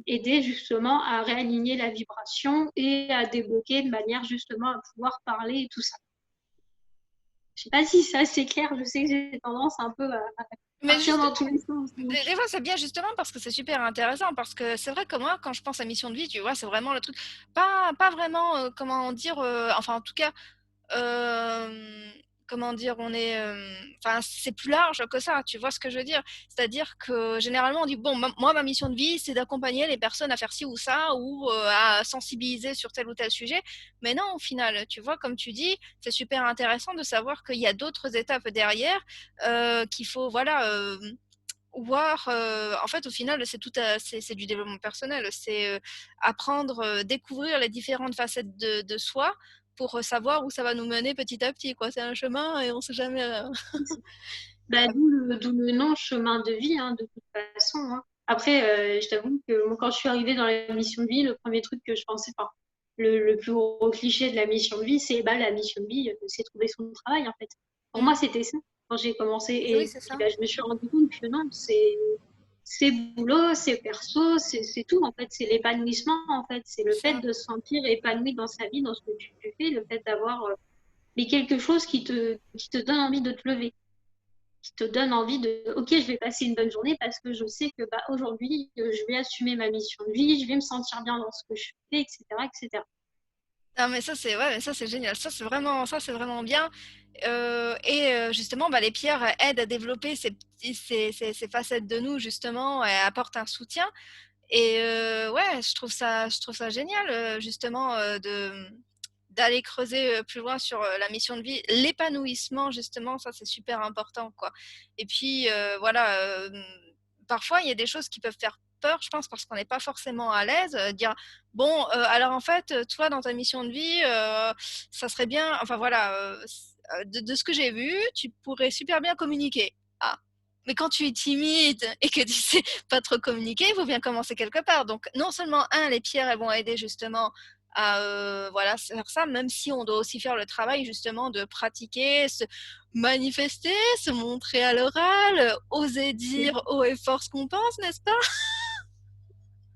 Speaker 2: aider justement à réaligner la vibration et à débloquer de manière justement à pouvoir parler et tout ça. Je sais pas si ça c'est clair, je sais que j'ai tendance un peu à
Speaker 1: Mais
Speaker 2: partir
Speaker 1: juste,
Speaker 2: dans tous les sens.
Speaker 1: des fois, c'est bien justement parce que c'est super intéressant. Parce que c'est vrai que moi, quand je pense à mission de vie, tu vois, c'est vraiment le truc. Pas vraiment, comment dire, enfin, en tout cas, euh, comment dire, enfin, c'est plus large que ça, tu vois ce que je veux dire? C'est-à-dire que généralement, on dit, bon, moi, ma mission de vie, c'est d'accompagner les personnes à faire ci ou ça, ou à sensibiliser sur tel ou tel sujet. Mais non, au final, tu vois, comme tu dis, c'est super intéressant de savoir qu'il y a d'autres étapes derrière, qu'il faut, voilà, voir, en fait, au final, c'est du développement personnel. C'est apprendre, découvrir les différentes facettes de soi pour savoir où ça va nous mener petit à petit, quoi. C'est un chemin et on sait jamais.
Speaker 2: Bah, d'où le nom chemin de vie, hein, de toute façon. Hein. Après, je t'avoue que moi, quand je suis arrivée dans la mission de vie, le premier truc que je pensais, enfin, le plus gros cliché de la mission de vie, c'est bah, la mission de vie, c'est trouver son travail, en fait. Pour
Speaker 1: Mm.
Speaker 2: moi, c'était ça quand j'ai commencé.
Speaker 1: Et oui,
Speaker 2: Et
Speaker 1: c'est
Speaker 2: puis,
Speaker 1: ça.
Speaker 2: bah, je me suis rendu compte que non, c'est boulot, c'est perso, c'est tout, en fait. C'est l'épanouissement, en fait. C'est le
Speaker 1: C'est
Speaker 2: fait
Speaker 1: ça.
Speaker 2: de se sentir épanoui dans sa vie, dans ce que tu fais, le fait d'avoir mais quelque chose qui te donne envie de te lever qui te donne envie de, ok, je vais passer une bonne journée parce que je sais que bah, aujourd'hui, je vais assumer ma mission de vie, je vais me sentir bien dans ce que je fais, etc., etc.
Speaker 1: Non, mais ça, c'est ouais, mais ça, c'est génial. Ça, c'est vraiment bien. Et justement, bah, les pierres aident à développer ces facettes de nous, justement, et apportent un soutien. Et ouais, je trouve ça génial, justement, d'aller creuser plus loin sur la mission de vie, l'épanouissement, justement, ça c'est super important, quoi. Et puis, voilà, parfois il y a des choses qui peuvent faire peur, je pense, parce qu'on n'est pas forcément à l'aise, dire, bon, alors en fait, toi, dans ta mission de vie, ça serait bien, enfin voilà, de ce que j'ai vu, tu pourrais super bien communiquer. Ah. Mais quand tu es timide et que tu sais pas trop communiquer, il faut bien commencer quelque part. Donc, non seulement, les pierres, elles vont aider justement à voilà, faire ça, même si on doit aussi faire le travail justement de pratiquer, se manifester, se montrer à l'oral, oser dire haut et fort ce qu'on pense, n'est-ce pas?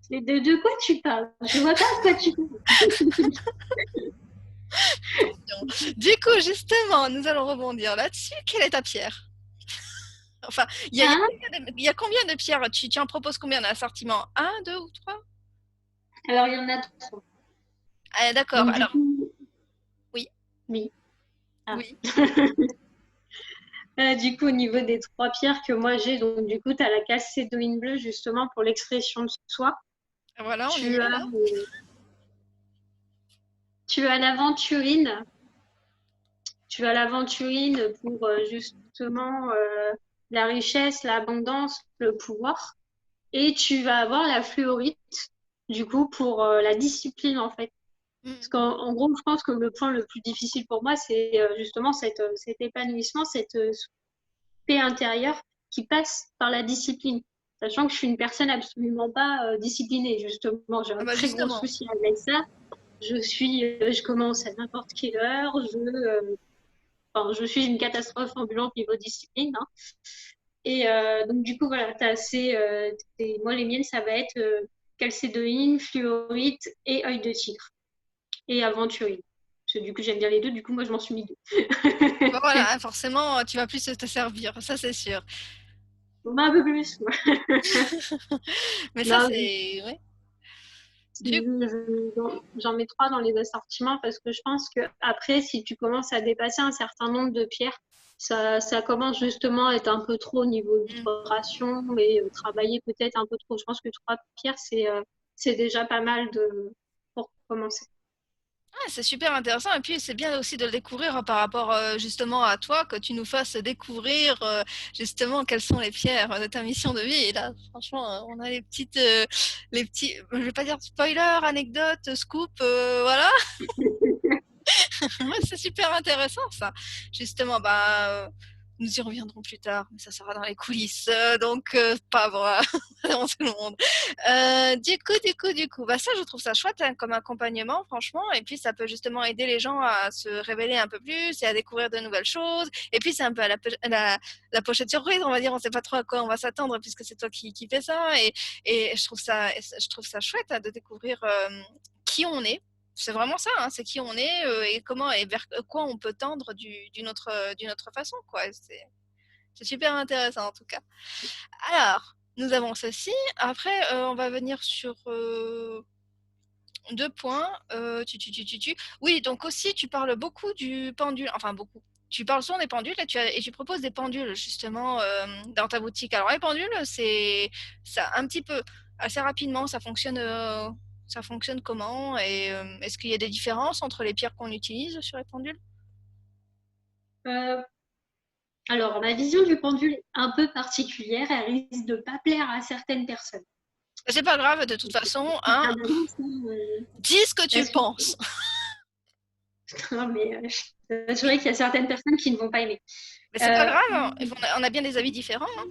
Speaker 2: Mais de quoi tu parles? Je vois pas de quoi tu parles.
Speaker 1: Du coup, justement, nous allons rebondir là-dessus. Quelle est ta pierre? Enfin,
Speaker 2: Hein?
Speaker 1: il y a combien de pierres? Tu en proposes combien dans l'assortiment? Un, deux ou trois?
Speaker 2: Alors, il y en a trois.
Speaker 1: Ah, d'accord.
Speaker 2: Donc, du
Speaker 1: Alors,
Speaker 2: coup,
Speaker 1: oui,
Speaker 2: oui. Ah.
Speaker 1: oui.
Speaker 2: Du coup, au niveau des trois pierres que moi j'ai, donc du coup, tu as la calcédoine bleue justement pour l'expression de soi.
Speaker 1: Voilà, on y
Speaker 2: Tu
Speaker 1: est
Speaker 2: as,
Speaker 1: là.
Speaker 2: tu as l'aventurine. Tu as l'aventurine pour justement la richesse, l'abondance, le pouvoir. Et tu vas avoir la fluorite, du coup, pour la discipline en fait. Parce
Speaker 1: Mm.
Speaker 2: qu'en gros, je pense que le point le plus difficile pour moi, c'est justement cet épanouissement, cette paix intérieure qui passe par la discipline. Sachant que je suis une personne absolument pas disciplinée, justement. J'ai
Speaker 1: Ah
Speaker 2: un
Speaker 1: bah
Speaker 2: très gros
Speaker 1: justement.
Speaker 2: souci avec ça. Je commence à n'importe quelle heure. Enfin, je suis une catastrophe ambulante niveau discipline. Hein. Et donc, du coup, voilà, moi, les miennes, ça va être calcédoïne, fluorite et œil de tigre. Et aventurine. Parce que du coup, j'aime bien les deux. Du coup, moi, je m'en suis mis deux.
Speaker 1: Bah voilà, hein, forcément, tu vas plus te servir, ça c'est sûr.
Speaker 2: On a un peu plus. Quoi.
Speaker 1: Mais ça
Speaker 2: Non,
Speaker 1: c'est, ouais. Du
Speaker 2: j'en mets trois dans les assortiments parce que je pense que après, si tu commences à dépasser un certain nombre de pierres, ça commence justement à être un peu trop au niveau
Speaker 1: coup,
Speaker 2: vibration et travailler peut-être un peu trop. Je pense que trois pierres, c'est déjà pas mal pour commencer.
Speaker 1: ah, c'est super intéressant et puis c'est bien aussi de le découvrir par rapport justement à toi, que tu nous fasses découvrir justement quelles sont les pierres de ta mission de vie. Et là, franchement, on a les petits, je vais pas dire spoiler, anecdotes, scoop, voilà. Ouais, c'est super intéressant ça. Justement, nous y reviendrons plus tard, mais ça sera dans les coulisses, donc pas voilà, devant tout le monde. Du coup, bah ça, je trouve ça chouette hein, comme accompagnement, franchement. Et puis, ça peut justement aider les gens à se révéler un peu plus et à découvrir de nouvelles choses. Et puis, c'est un peu à la pochette surprise, on va dire. On sait pas trop à quoi on va s'attendre puisque c'est toi qui fais ça. Et je trouve ça chouette hein, de découvrir qui on est. C'est vraiment ça, hein, c'est qui on est et comment et vers quoi on peut tendre d'une autre façon, quoi. C'est super intéressant en tout cas. Alors, nous avons ceci. Après, on va venir sur deux points. Oui, donc aussi, tu parles beaucoup du pendule, enfin beaucoup. Tu parles souvent des pendules et tu proposes des pendules justement dans ta boutique. Alors les pendules, c'est ça un petit peu assez rapidement, ça fonctionne comment et est-ce qu'il y a des différences entre les pierres qu'on utilise sur les pendules?
Speaker 2: Euh, alors, ma vision du pendule est un peu particulière. Elle risque de pas plaire à certaines personnes.
Speaker 1: C'est pas grave, de toute façon, hein, dis ce que tu
Speaker 2: Parce que,
Speaker 1: penses.
Speaker 2: non, mais je t'assurer qu'il y a certaines personnes qui ne vont pas aimer.
Speaker 1: Mais c'est pas
Speaker 2: Euh,
Speaker 1: grave, hein, on a bien des avis différents. Hein.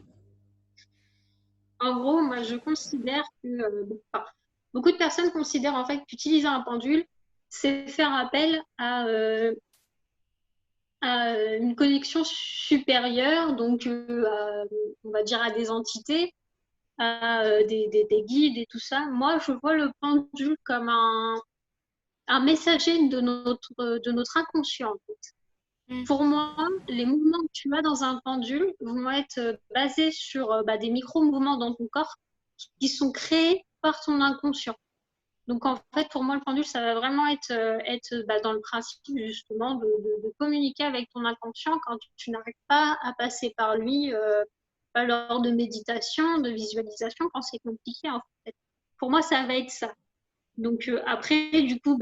Speaker 2: En gros, moi, je considère que enfin, beaucoup de personnes considèrent en fait qu'utiliser un pendule, c'est faire appel à une connexion supérieure, donc on va dire à des entités, à des guides et tout ça. Moi, je vois le pendule comme un messager de notre inconscient. En fait.
Speaker 1: Mm.
Speaker 2: Pour moi, les mouvements que tu as dans un pendule vont être basés sur des micro-mouvements dans ton corps qui sont créés par ton inconscient. Donc en fait, pour moi, le pendule, ça va vraiment être dans le principe justement de communiquer avec ton inconscient quand tu n'arrives pas à passer par lui lors de méditation, de visualisation, quand c'est compliqué en fait. Pour moi, ça va être ça. Donc après, du coup,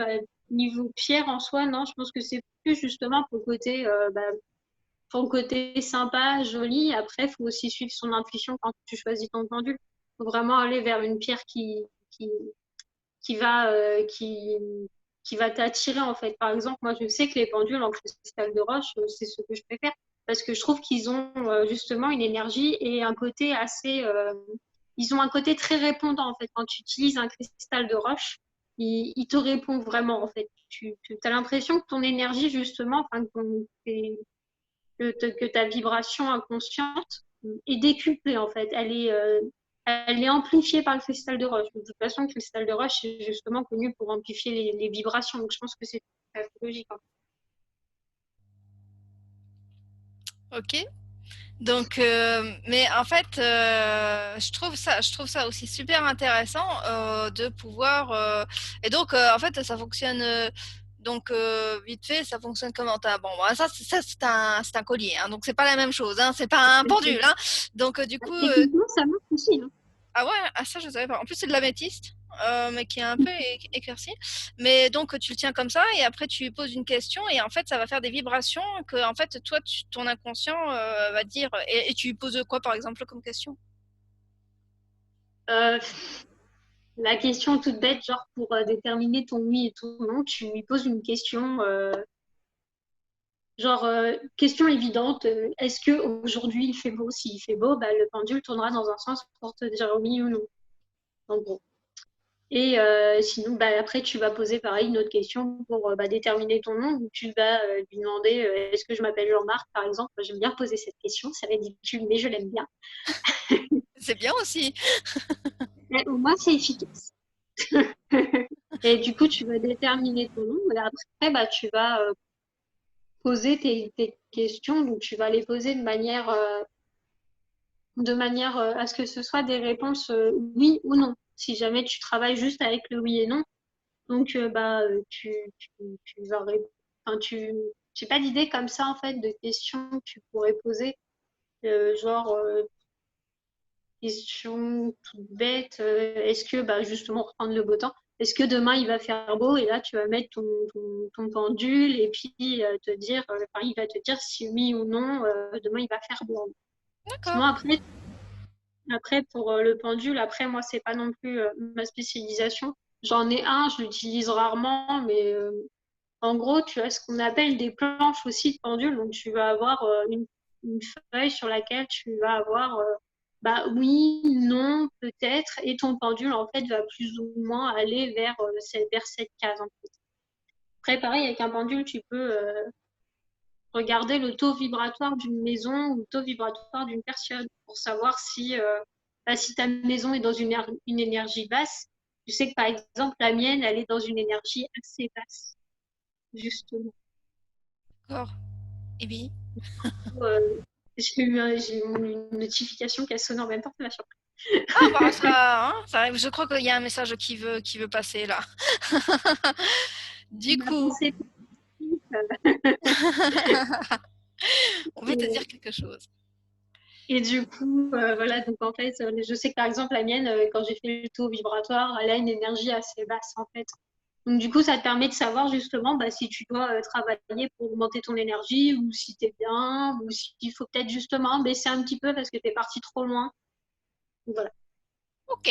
Speaker 2: niveau pierre en soi, non, je pense que c'est plus justement pour le côté sympa, joli. Après, il faut aussi suivre son intuition quand tu choisis ton pendule. Il faut vraiment aller vers une pierre qui, qui va, euh, qui, qui va t'attirer en fait. Par exemple, moi, je sais que les pendules en cristal de roche, c'est ce que je préfère parce que je trouve qu'ils ont justement une énergie et un côté assez. Ils ont un côté très répondant en fait quand tu utilises un cristal de roche. il te répond vraiment, en fait. Tu as l'impression que ton énergie, justement, enfin, que ta vibration inconsciente est décuplée, en fait. Elle est amplifiée par le cristal de roche. De toute façon, le cristal de roche est justement connu pour amplifier les vibrations. Donc, je pense que c'est tout à fait logique, hein.
Speaker 1: Ok. Donc, mais en fait, je trouve ça aussi super intéressant de pouvoir. Et donc, en fait, ça fonctionne. Donc, vite fait, ça fonctionne comment bon, bah, ça c'est un collier, hein, donc c'est pas la même chose, hein, c'est pas un pendule, hein. Donc, du coup,
Speaker 2: Techniquement, ça marche aussi, hein.
Speaker 1: ah ouais, ah ça je savais pas. En plus, c'est de l'améthyste, mais qui est un peu éclairci. Mais donc, tu le tiens comme ça et après, tu lui poses une question et en fait, ça va faire des vibrations que, en fait, toi, ton inconscient va dire. Et tu lui poses quoi, par exemple, comme question?
Speaker 2: Euh, la question toute bête, genre pour déterminer ton oui et ton non, tu lui poses une question, question évidente, est-ce que aujourd'hui il fait beau? S'il fait beau, bah, le pendule tournera dans un sens pour te dire oui ou non, en gros. Et sinon, bah, après, tu vas poser pareil une autre question pour bah, déterminer ton nom. Ou tu vas lui demander est-ce que je m'appelle Jean-Marc, par exemple. Moi, j'aime bien poser cette question, c'est ridicule, mais je l'aime bien.
Speaker 1: C'est bien aussi.
Speaker 2: Et au moins, c'est efficace. Et du coup, tu vas déterminer ton nom. Et après, bah, tu vas poser tes questions. Donc, tu vas les poser de manière à ce que ce soit des réponses oui ou non. Si jamais tu travailles juste avec le oui et non, donc bah, tu vas répondre. Enfin, j'ai pas d'idée comme ça, en fait, de questions que tu pourrais poser. Genre, question toute bête. Est-ce que, bah, justement, reprendre le beau temps, est-ce que demain il va faire beau et là tu vas mettre ton pendule et puis te dire, enfin, il va te dire si oui ou non, demain il va faire beau.
Speaker 1: D'accord.
Speaker 2: Sinon, après pour le pendule, après, moi, c'est pas non plus ma spécialisation. J'en ai un, je l'utilise rarement, mais en gros, tu as ce qu'on appelle des planches aussi de pendule. Donc, tu vas avoir une feuille sur laquelle tu vas avoir bah, oui, non, peut-être. Et ton pendule, en fait, va plus ou moins aller vers cette case. En fait. Après, pareil, avec un pendule, tu peux regarder le taux vibratoire d'une maison ou le taux vibratoire d'une personne pour savoir bah, si ta maison est dans une énergie basse. Tu sais que, par exemple, la mienne, elle est dans une énergie assez basse, justement.
Speaker 1: D'accord. Et bien.
Speaker 2: Euh, j'ai une notification qui a sonné en même temps que la surprise.
Speaker 1: Ah bah ça, hein, ça arrive. Je crois qu'il y a un message qui veut passer là. Du
Speaker 2: On a
Speaker 1: coup,
Speaker 2: pensé
Speaker 1: on veut te
Speaker 2: et,
Speaker 1: dire quelque chose.
Speaker 2: et du coup, voilà, donc en fait, je sais que par exemple, la mienne, quand j'ai fait le taux vibratoire, elle a une énergie assez basse en fait. Donc du coup, ça te permet de savoir justement bah, si tu dois travailler pour augmenter ton énergie ou si tu es bien ou s'il faut peut-être justement baisser un petit peu parce que tu es parti trop loin. Donc, voilà.
Speaker 1: Ok.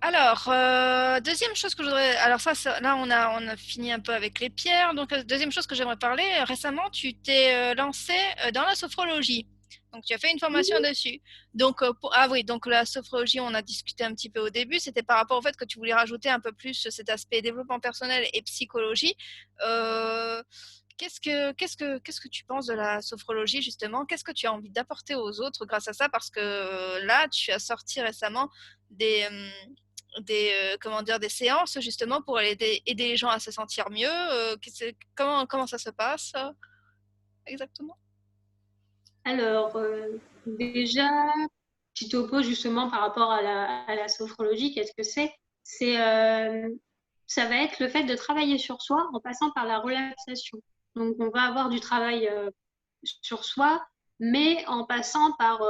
Speaker 1: Alors, deuxième chose que je voudrais. Alors, là, on a fini un peu avec les pierres. Donc, deuxième chose que j'aimerais parler. Récemment, tu t'es lancé dans la sophrologie. Donc, tu as fait une formation dessus. Donc, ah oui, donc la sophrologie, on a discuté un petit peu au début. C'était par rapport au fait que tu voulais rajouter un peu plus cet aspect développement personnel et psychologie. Euh, qu'est-ce que tu penses de la sophrologie, justement? Qu'est-ce que tu as envie d'apporter aux autres grâce à ça? Parce que là, tu as sorti récemment comment dire, des séances justement pour aider les gens à se sentir mieux. Comment ça se passe exactement?
Speaker 2: Alors, déjà, tu t'opposes justement par rapport à à la sophrologie, qu'est-ce que c'est? C'est, ça va être le fait de travailler sur soi en passant par la relaxation. Donc, on va avoir du travail sur soi, mais en passant par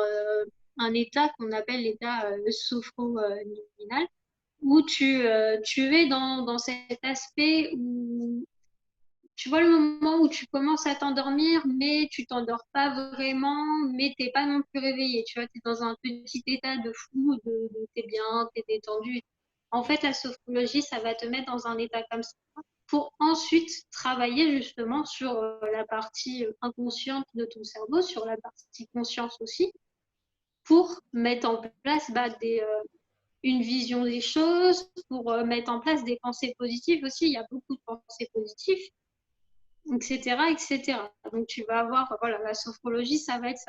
Speaker 2: un état qu'on appelle l'état sophro-liminal, où tu es dans cet aspect où tu vois le moment où tu commences à t'endormir, mais tu t'endors pas vraiment, mais t'es pas non plus réveillé. Tu vois, tu es dans un petit état de flou, t'es bien, t'es détendu. En fait, la sophrologie, ça va te mettre dans un état comme ça pour ensuite travailler justement sur la partie inconsciente de ton cerveau, sur la partie conscience aussi, pour mettre en place bah, une vision des choses, pour mettre en place des pensées positives aussi. Il y a beaucoup de pensées positives, etc., etc. Donc, tu vas avoir, voilà, la sophrologie, ça va être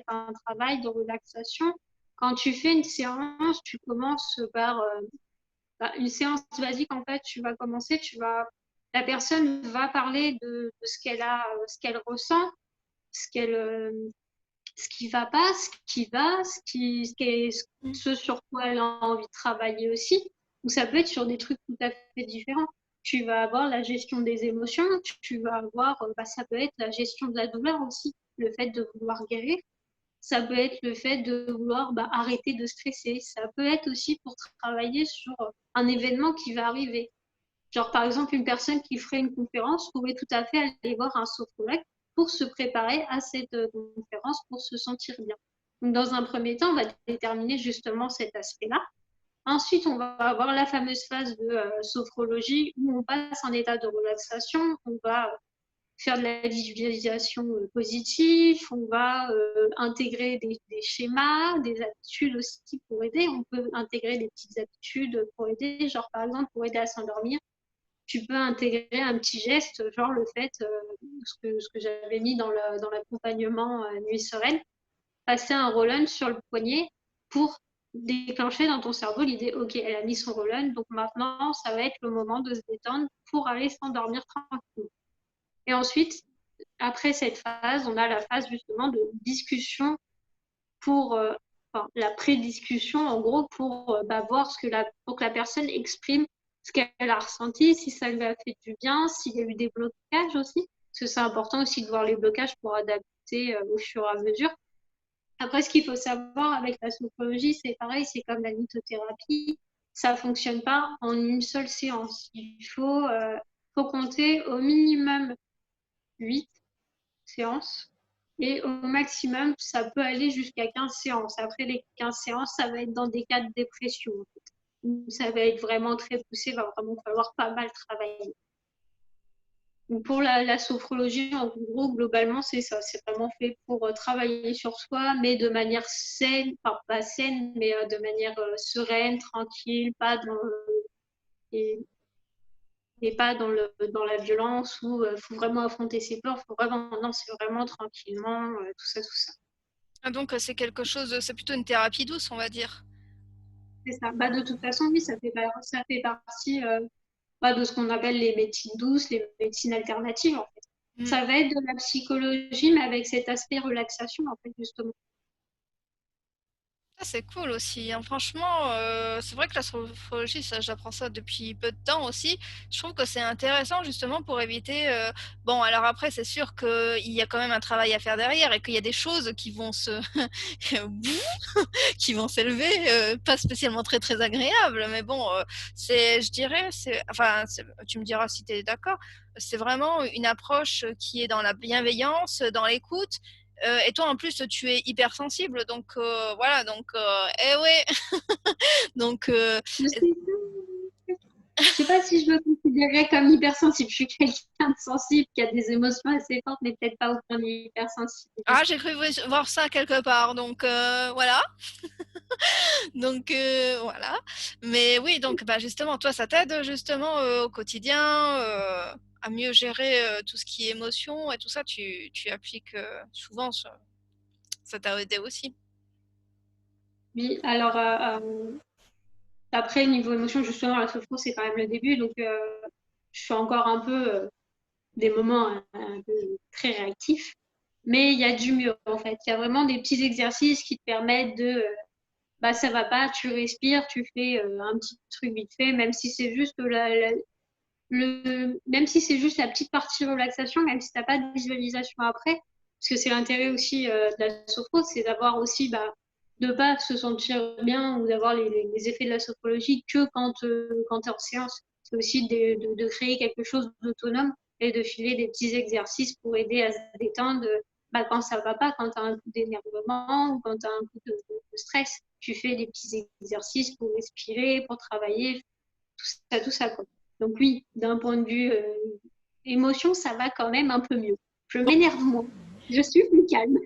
Speaker 2: un travail de relaxation. Quand tu fais une séance, tu commences par une séance basique. En fait, tu vas commencer, la personne va parler de ce qu'elle a, ce qu'elle ressent, ce qu'elle, ce qui va pas, ce qui va, ce sur quoi elle a envie de travailler aussi. Ou ça peut être sur des trucs tout à fait différents. Tu vas avoir la gestion des émotions, tu vas avoir, ça peut être la gestion de la douleur aussi, le fait de vouloir guérir. Ça peut être le fait de vouloir arrêter de stresser. Ça peut être aussi pour travailler sur un événement qui va arriver. Genre, par exemple, une personne qui ferait une conférence pourrait tout à fait aller voir un sophrologue pour se préparer à cette conférence, pour se sentir bien. Donc, dans un premier temps, on va déterminer justement cet aspect-là. Ensuite, on va avoir la fameuse phase de sophrologie où on passe en état de relaxation, on va faire de la visualisation positive, on va intégrer des schémas, des habitudes aussi pour aider. On peut intégrer des petites habitudes pour aider, genre par exemple pour aider à s'endormir tu peux intégrer un petit geste, genre le fait, ce que j'avais mis dans l'accompagnement Nuit Sereine, passer un roll-on sur le poignet pour déclencher dans ton cerveau l'idée, ok, elle a mis son roll-on, donc maintenant, ça va être le moment de se détendre pour aller s'endormir tranquillement. Et ensuite, après cette phase, on a la phase justement de discussion pour la pré-discussion, en gros, pour voir pour que la personne exprime ce qu'elle a ressenti, si ça lui a fait du bien, s'il y a eu des blocages aussi, parce que c'est important aussi de voir les blocages pour adapter au fur et à mesure. Après, ce qu'il faut savoir avec la sophrologie, c'est pareil, c'est comme la lithothérapie, ça fonctionne pas en une seule séance. Faut compter au minimum 8 séances. Et au maximum, ça peut aller jusqu'à 15 séances. Après les 15 séances, ça va être dans des cas de dépression. En fait. Ça va être vraiment très poussé, il va vraiment falloir pas mal travailler. Donc pour la sophrologie, en gros, globalement, c'est ça. C'est vraiment fait pour travailler sur soi, mais de manière saine, enfin pas saine, mais de manière sereine, tranquille, pas dans, et, et pas dans la violence où il faut vraiment affronter ses peurs, faut vraiment, non, c'est vraiment tranquillement, tout ça, tout ça.
Speaker 1: Ah, donc c'est quelque chose, c'est plutôt une thérapie douce, on va dire.
Speaker 2: C'est ça. De toute façon, oui, ça fait partie de ce qu'on appelle les médecines douces, les médecines alternatives, en fait.
Speaker 1: Mm.
Speaker 2: Ça va être de la psychologie, mais avec cet aspect relaxation, en fait, justement.
Speaker 1: Ah, c'est cool aussi, hein. Franchement, c'est vrai que la sophrologie, ça, j'apprends ça depuis peu de temps aussi. Je trouve que c'est intéressant justement pour éviter. Bon, alors après, c'est sûr qu'il y a quand même un travail à faire derrière et qu'il y a des choses qui vont qui vont s'élever, pas spécialement très très agréables, mais bon, je dirais, tu me diras si tu es d'accord, c'est vraiment une approche qui est dans la bienveillance, dans l'écoute. Et toi, en plus, tu es hypersensible, donc voilà, donc, eh ouais, donc,
Speaker 2: Je sais pas si je me considérerais comme hypersensible. Je suis quelqu'un de sensible qui a des émotions assez fortes, mais peut-être pas au point d'hypersensible.
Speaker 1: ah, j'ai cru voir ça quelque part, donc voilà. Donc voilà. Mais oui, donc bah, justement, toi, ça t'aide justement au quotidien à mieux gérer tout ce qui est émotion et tout ça. Tu appliques souvent ça t'a aidé aussi.
Speaker 2: Oui, alors après, niveau émotion, justement, la sophro, c'est quand même le début, donc je suis encore un peu des moments un peu très réactifs. Mais il y a du mieux, en fait. Il y a vraiment des petits exercices qui te permettent de, ça va pas, tu respires, tu fais un petit truc vite fait, même si c'est juste même si c'est juste la petite partie relaxation, même si t'as pas de visualisation après, parce que c'est l'intérêt aussi de la sophro, c'est d'avoir aussi, de pas se sentir bien ou d'avoir les effets de la sophrologie que quand tu es en séance. C'est aussi de créer quelque chose d'autonome et de filer des petits exercices pour aider à se détendre quand ça va pas, quand tu as un coup d'énervement ou quand tu as un coup de stress. Tu fais des petits exercices pour respirer, pour travailler, tout ça, quoi. Donc oui, d'un point de vue émotion, ça va quand même un peu mieux. Je m'énerve moins. Je suis plus calme.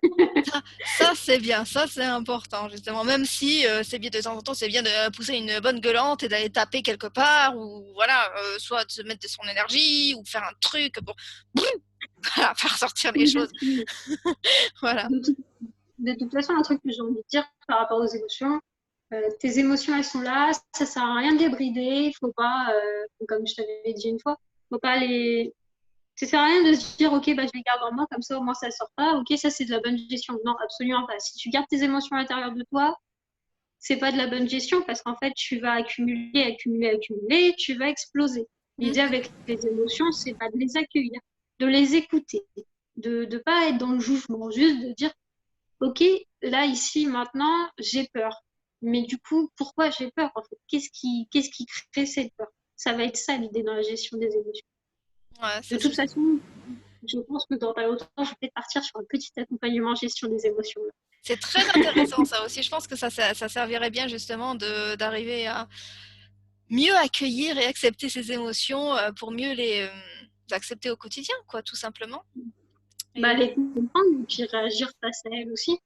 Speaker 1: Ça c'est bien, ça c'est important justement. Même si c'est bien de temps en temps, c'est bien de pousser une bonne gueulante et d'aller taper quelque part ou voilà, soit de se mettre de son énergie ou faire un truc pour voilà, faire sortir les choses.
Speaker 2: Exactement.
Speaker 1: Voilà.
Speaker 2: De toute, de toute façon, un truc que j'ai envie de dire par rapport aux émotions, tes émotions, elles sont là, ça sert à rien de les brider, il faut pas, comme je t'avais dit une fois, faut pas les, ça sert à rien de se dire, ok, bah, je les garde en moi, comme ça, au moins, ça sort pas. Ok, ça, c'est de la bonne gestion. Non, absolument pas. Si tu gardes tes émotions à l'intérieur de toi, c'est pas de la bonne gestion parce qu'en fait, tu vas accumuler, accumuler, accumuler, tu vas exploser. L'idée
Speaker 1: Mhm.
Speaker 2: avec les émotions, c'est pas de les accueillir, de les écouter, de ne pas être dans le jugement, juste de dire, ok, là, ici, maintenant, j'ai peur. Mais du coup, pourquoi j'ai peur en fait? Qu'est-ce qui crée cette peur? Ça va être ça l'idée dans la gestion des émotions.
Speaker 1: Ouais,
Speaker 2: De
Speaker 1: ça
Speaker 2: toute
Speaker 1: c'est
Speaker 2: façon, je pense que dans pas longtemps, je vais partir sur un petit accompagnement gestion des émotions.
Speaker 1: c'est très intéressant ça aussi. Je pense que ça servirait bien justement d'arriver à mieux accueillir et accepter ses émotions pour mieux les accepter au quotidien, quoi, tout simplement.
Speaker 2: Bah,
Speaker 1: Et
Speaker 2: les comprendre et puis réagir face à elles aussi.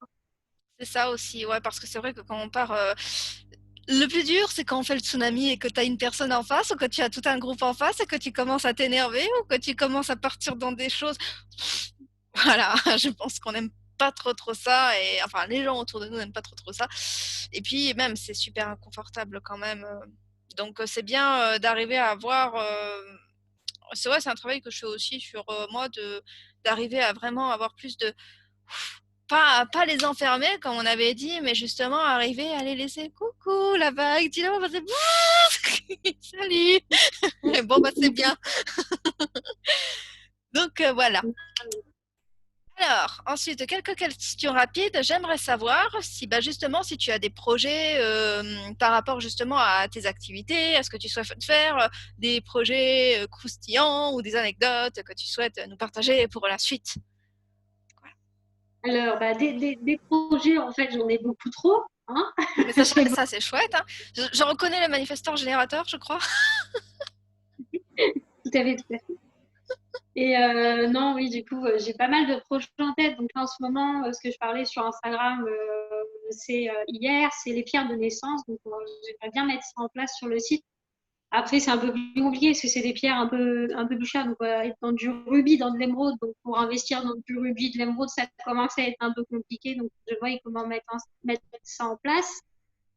Speaker 1: c'est ça aussi, ouais, parce que c'est vrai que quand on part, le plus dur, c'est quand on fait le tsunami et que tu as une personne en face ou que tu as tout un groupe en face et que tu commences à t'énerver ou que tu commences à partir dans des choses. Voilà, je pense qu'on n'aime pas trop ça et enfin les gens autour de nous n'aiment pas trop ça. Et puis même c'est super inconfortable quand même. Donc c'est bien d'arriver à avoir. C'est vrai, c'est un travail que je fais aussi sur moi de d'arriver à vraiment avoir plus de pas les enfermer comme on avait dit, mais justement arriver à les laisser coucou la vague, dis là, c'est salut. Et bon bah c'est bien. Donc voilà. Alors, ensuite, quelques questions rapides. J'aimerais savoir si, bah, justement, si tu as des projets par rapport justement à tes activités, à ce que tu souhaites faire, des projets croustillants ou des anecdotes que tu souhaites nous partager pour la suite.
Speaker 2: Alors, bah, des projets, en fait, j'en ai beaucoup trop. Hein.
Speaker 1: Mais ça,
Speaker 2: J'ai beaucoup-
Speaker 1: ça c'est chouette. Hein. Je reconnais le manifesteur générateur, je crois.
Speaker 2: tout à fait, tout à fait. Et non, oui, du coup, j'ai pas mal de projets en tête. Donc là, en ce moment, ce que je parlais sur Instagram, c'est hier, c'est les pierres de naissance. Donc, j'aimerais bien mettre ça en place sur le site. Après, c'est un peu plus compliqué parce que c'est des pierres un peu plus chères. Donc, être dans du rubis, dans de l'émeraude. Donc, pour investir dans du rubis, de l'émeraude, ça commence à être un peu compliqué. Donc, je vois comment mettre ça en place.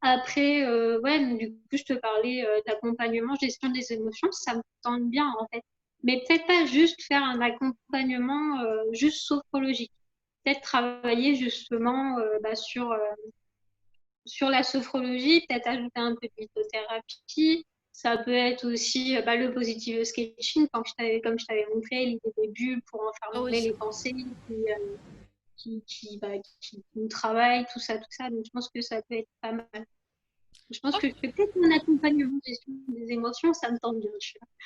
Speaker 2: Après, ouais, donc, du coup, je te parlais d'accompagnement, gestion des émotions. Ça me tente bien, en fait. Mais peut-être pas juste faire un accompagnement juste sophrologique. Peut-être travailler justement bah, sur la sophrologie, peut-être ajouter un peu de lithothérapie. Ça peut être aussi bah, le positive sketching, comme je t'avais montré, l'idée des bulles pour
Speaker 1: Oh
Speaker 2: enfermer
Speaker 1: oui.
Speaker 2: les pensées bah, qui nous travaillent, tout ça, tout ça. Donc, je pense que ça peut être pas mal. Je pense que je fais peut-être un accompagnement gestion des émotions, ça me tente bien.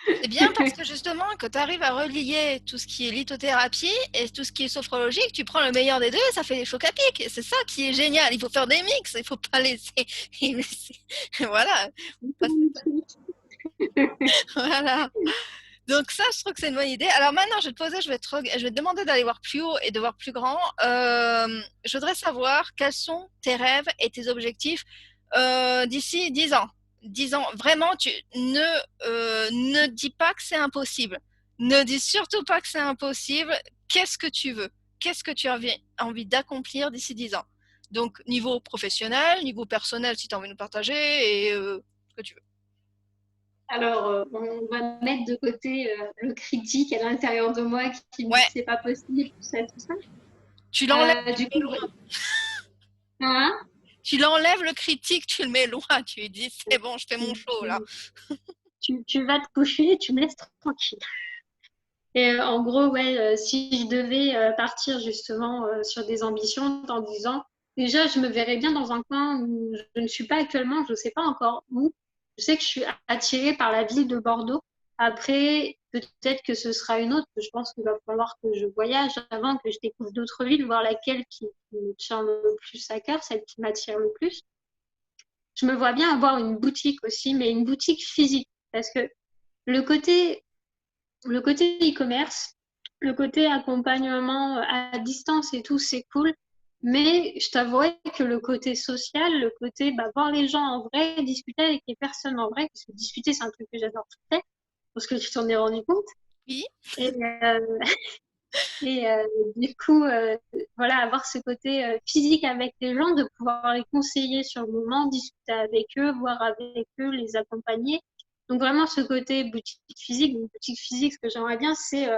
Speaker 1: C'est bien parce que justement, que tu arrives à relier tout ce qui est lithothérapie et tout ce qui est sophrologique, tu prends le meilleur des deux et ça fait des chocs à pic. Et c'est ça qui est génial. Il faut faire des mix, il faut pas laisser. Voilà. Voilà. Donc ça, je trouve que c'est une bonne idée. Alors maintenant, je vais te demander d'aller voir plus haut et de voir plus grand. Je voudrais savoir quels sont tes rêves et tes objectifs d'ici 10 ans. 10 ans, vraiment, ne dis pas que c'est impossible. Ne dis surtout pas que c'est impossible. Qu'est-ce que tu veux? Qu'est-ce que tu as envie d'accomplir d'ici 10 ans? Donc, niveau professionnel, niveau personnel, si tu as envie de nous partager, et ce que tu veux.
Speaker 2: Alors, on va mettre de côté le critique à l'intérieur de moi qui me dit
Speaker 1: Ouais,
Speaker 2: que c'est pas possible, tout ça, tout ça.
Speaker 1: tu l'enlèves, tu
Speaker 2: Du
Speaker 1: le mets
Speaker 2: coup,
Speaker 1: loin.
Speaker 2: hein,
Speaker 1: Tu l'enlèves le critique, tu le mets loin, tu lui dis c'est bon, je fais mon show là.
Speaker 2: tu vas te coucher, tu me laisses tranquille. Et en gros, ouais, si je devais partir justement sur des ambitions dans 10 ans, déjà, je me verrais bien dans un coin où je ne suis pas actuellement, je ne sais pas encore où. Je sais que je suis attirée par la ville de Bordeaux. Après, peut-être que ce sera une autre. Je pense qu'il va falloir que je voyage avant, que je découvre d'autres villes, voir laquelle qui me tient le plus à cœur, celle qui m'attire le plus. Je me vois bien avoir une boutique aussi, mais une boutique physique. Parce que le côté le côté e-commerce, le côté accompagnement à distance et tout, c'est cool. Mais je t'avouerais que le côté social, le côté voir les gens en vrai, discuter avec les personnes en vrai, parce que discuter, c'est un truc que j'adore faire, parce que tu t'en es rendu compte.
Speaker 1: Oui.
Speaker 2: Et, et du coup, voilà, avoir ce côté physique avec les gens, de pouvoir les conseiller sur le moment, discuter avec eux, voir avec eux, les accompagner. Donc vraiment ce côté boutique physique. Donc, boutique physique, ce que j'aimerais bien, c'est,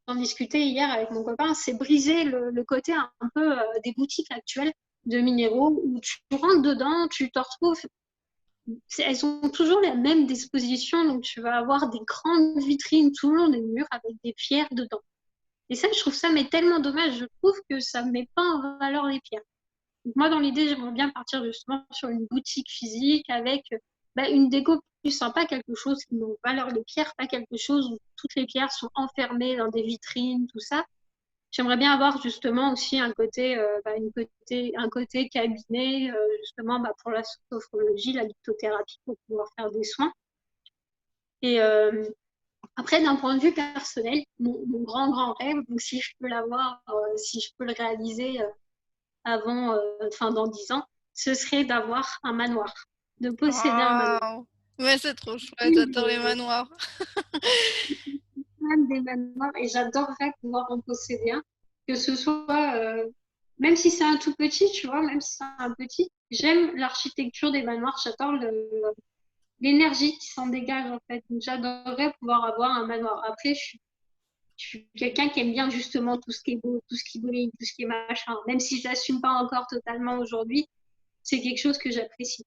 Speaker 2: j'en discutais hier avec mon copain, c'est briser le côté un peu des boutiques actuelles de minéraux où tu rentres dedans, tu te retrouves, elles ont toujours la même disposition, donc tu vas avoir des grandes vitrines tout le long des murs avec des pierres dedans. Et ça, je trouve ça mais tellement dommage. Je trouve que ça ne met pas en valeur les pierres. Donc moi, dans l'idée, j'aimerais bien partir justement sur une boutique physique avec une déco plus sympa, quelque chose qui met en valeur les pierres, pas quelque chose où toutes les pierres sont enfermées dans des vitrines, tout ça. J'aimerais bien avoir justement aussi un côté cabinet, justement pour la sophrologie, la lithothérapie, pour pouvoir faire des soins. Et après, d'un point de vue personnel, mon grand rêve, donc si je peux l'avoir, si je peux le réaliser dans 10 ans, ce serait d'avoir un manoir, de posséder un manoir.
Speaker 1: Waouh! Ouais, c'est trop chouette, j'adore les
Speaker 2: Je
Speaker 1: manoirs.
Speaker 2: suis fan des manoirs et j'adorerais pouvoir en posséder un, que ce soit, même si c'est un tout petit, tu vois, même si c'est un petit, j'aime l'architecture des manoirs, j'adore l'énergie qui s'en dégage en fait. Donc, j'adorerais pouvoir avoir un manoir. Après, je suis quelqu'un qui aime bien justement tout ce qui est beau, tout ce qui brille, tout ce qui est machin. Même si je l'assume pas encore totalement aujourd'hui, c'est quelque chose que j'apprécie.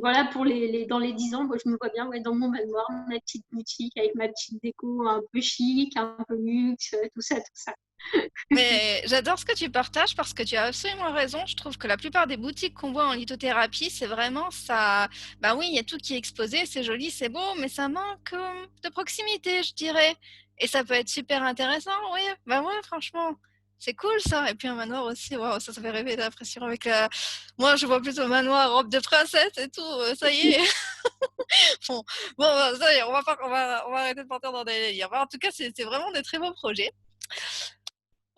Speaker 2: Voilà, dans les 10 ans, moi, je me vois bien dans mon manoir, ma petite boutique avec ma petite déco un peu chic, un peu luxe, tout ça, tout ça.
Speaker 1: Mais j'adore ce que tu partages parce que tu as absolument raison. Je trouve que la plupart des boutiques qu'on voit en lithothérapie, c'est vraiment ça. Bah oui, il y a tout qui est exposé, c'est joli, c'est beau, mais ça manque de proximité, je dirais. Et ça peut être super intéressant, oui. Bah ouais, franchement, c'est cool ça. Et puis un manoir aussi, waouh, ça fait rêver l'impression avec la. Moi, je vois plutôt manoir, robe de princesse et tout. Ça y est. Bon, ça y est, on va arrêter de partir dans des délires. En tout cas, c'est vraiment des très beaux projets.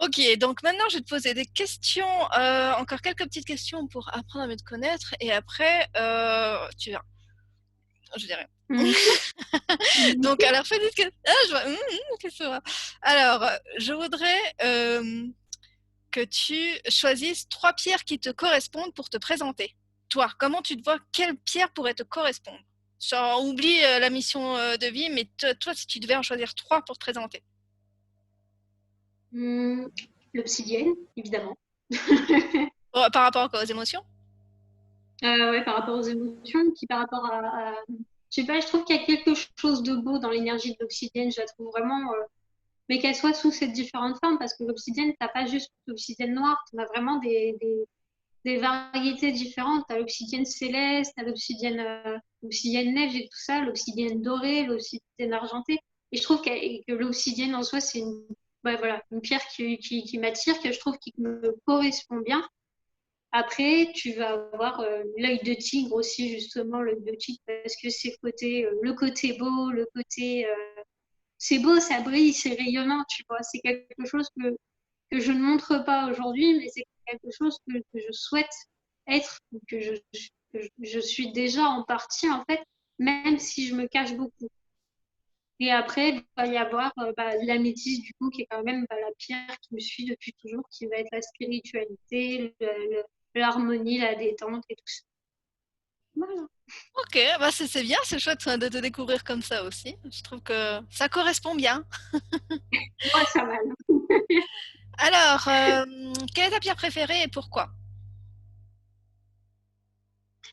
Speaker 1: Ok, donc maintenant je vais te poser des questions, encore quelques petites questions pour apprendre à mieux te connaître et après tu verras, je dirais.
Speaker 2: Mhm.
Speaker 1: Donc alors fais des questions. Ah, je vois. Qu'est-ce que ça va. Alors, je voudrais que tu choisisses trois pierres qui te correspondent pour te présenter. Toi, comment tu te vois, quelle pierre pourrait te correspondre? Genre, oublie la mission de vie, mais toi, si tu devais en choisir trois pour te présenter.
Speaker 2: Hum, L'obsidienne, évidemment.
Speaker 1: Oh, par rapport à quoi, aux émotions?
Speaker 2: Ouais, par rapport aux émotions, puis par rapport je sais pas, je trouve qu'il y a quelque chose de beau dans l'énergie de l'obsidienne. Je la trouve vraiment, mais qu'elle soit sous ces différentes formes, parce que l'obsidienne, t'as pas juste l'obsidienne noire, tu as vraiment des variétés différentes. Tu as l'obsidienne céleste, tu as l'obsidienne neige et tout ça, l'obsidienne dorée, l'obsidienne argentée. Et je trouve que l'obsidienne en soi, c'est voilà, une pierre qui m'attire, que je trouve qui me correspond bien. Après, tu vas avoir l'œil de tigre aussi, justement, l'œil de tigre, parce que c'est le côté beau, c'est beau, ça brille, c'est rayonnant, tu vois. C'est quelque chose que je ne montre pas aujourd'hui, mais c'est quelque chose que je souhaite être, que je suis déjà en partie, en fait, même si je me cache beaucoup. Et après, il va y avoir l'améthyste, du coup, qui est quand même la pierre qui me suit depuis toujours, qui va être la spiritualité, l'harmonie, la détente et tout ça. Voilà.
Speaker 1: Ok, bah c'est bien, c'est chouette de te découvrir comme ça aussi. Je trouve que ça correspond bien.
Speaker 2: Moi, ça va.
Speaker 1: Alors, quelle est ta pierre préférée et pourquoi?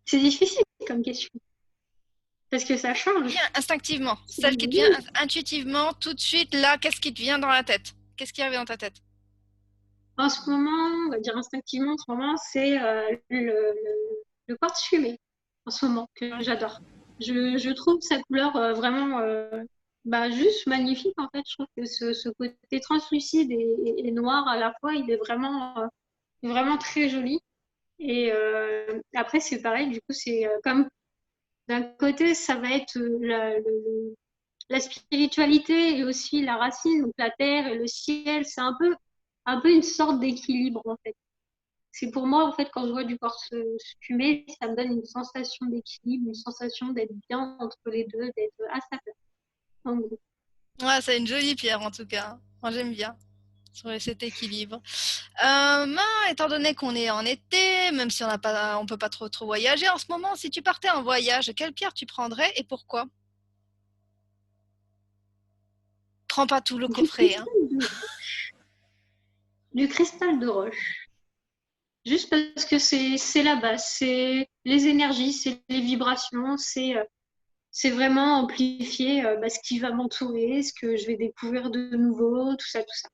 Speaker 2: C'est difficile comme question, parce que ça
Speaker 1: Bien,
Speaker 2: change.
Speaker 1: instinctivement, celle qui te vient intuitivement, tout de suite, là, qu'est-ce qui te vient dans la tête? Qu'est-ce qui arrive dans ta tête?
Speaker 2: En ce moment, on va dire instinctivement, en ce moment, c'est le quartz fumé, en ce moment, que j'adore. Je trouve sa couleur vraiment juste magnifique, en fait. Je trouve que ce côté translucide et noir à la fois, il est vraiment très joli. Et après, c'est pareil, du coup, c'est comme d'un côté, ça va être la spiritualité et aussi la racine, donc la terre et le ciel, c'est un peu une sorte d'équilibre en fait. C'est pour moi, en fait, quand je vois du corps se fumer, ça me donne une sensation d'équilibre, une sensation d'être bien entre les deux, d'être à sa place. En gros.
Speaker 1: Ouais, c'est une jolie pierre en tout cas. Moi, j'aime bien sur cet équilibre. Étant donné qu'on est en été, même si on peut pas trop voyager en ce moment, si tu partais en voyage, quelle pierre tu prendrais et pourquoi? Prends pas tout le
Speaker 2: Du
Speaker 1: coffret, hein.
Speaker 2: cristal de, du cristal de roche. Juste parce que c'est la base, c'est les énergies, c'est les vibrations, c'est vraiment amplifier ce qui va m'entourer, ce que je vais découvrir de nouveau, tout ça, tout ça.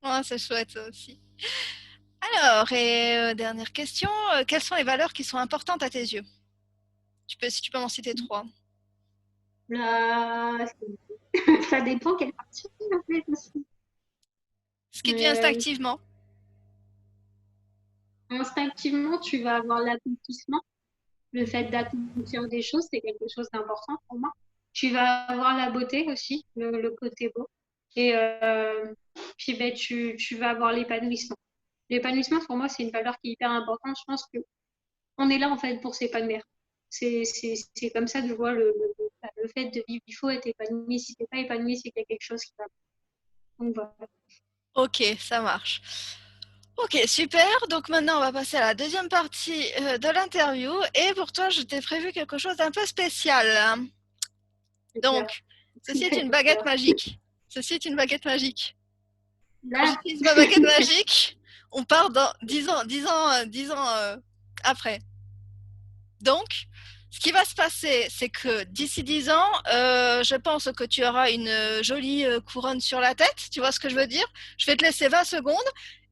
Speaker 1: Ouais, c'est chouette ça aussi. Alors, dernière question, quelles sont les valeurs qui sont importantes à tes yeux? Si tu peux m'en citer trois.
Speaker 2: Là, ça dépend quelle partie en fait aussi.
Speaker 1: Ce qui te vient
Speaker 2: Euh,
Speaker 1: instinctivement.
Speaker 2: Instinctivement, tu vas avoir l'accomplissement. Le fait d'accomplir des choses, c'est quelque chose d'important pour moi. Tu vas avoir la beauté aussi, le côté beau. Et puis ben, tu vas avoir l'épanouissement. L'épanouissement, pour moi, c'est une valeur qui est hyper importante. Je pense que on est là en fait pour s'épanouir. C'est comme ça que je vois le fait de vivre. Il faut être épanoui. Si t'es pas épanoui, c'est qu'il y a quelque chose qui va pas. Donc voilà.
Speaker 1: Ok, ça marche. Ok, super. Donc maintenant, on va passer à la deuxième partie de l'interview. Et pour toi, je t'ai prévu quelque chose d'un peu spécial.
Speaker 2: Super.
Speaker 1: Donc, ceci est une baguette magique. Ceci est une baguette magique. Quand
Speaker 2: Là,
Speaker 1: j'utilise ma baguette magique, on part dans 10 ans, 10 ans, 10 ans après. Donc, ce qui va se passer, c'est que d'ici 10 ans, je pense que tu auras une jolie couronne sur la tête. Tu vois ce que je veux dire? Je vais te laisser 20 secondes.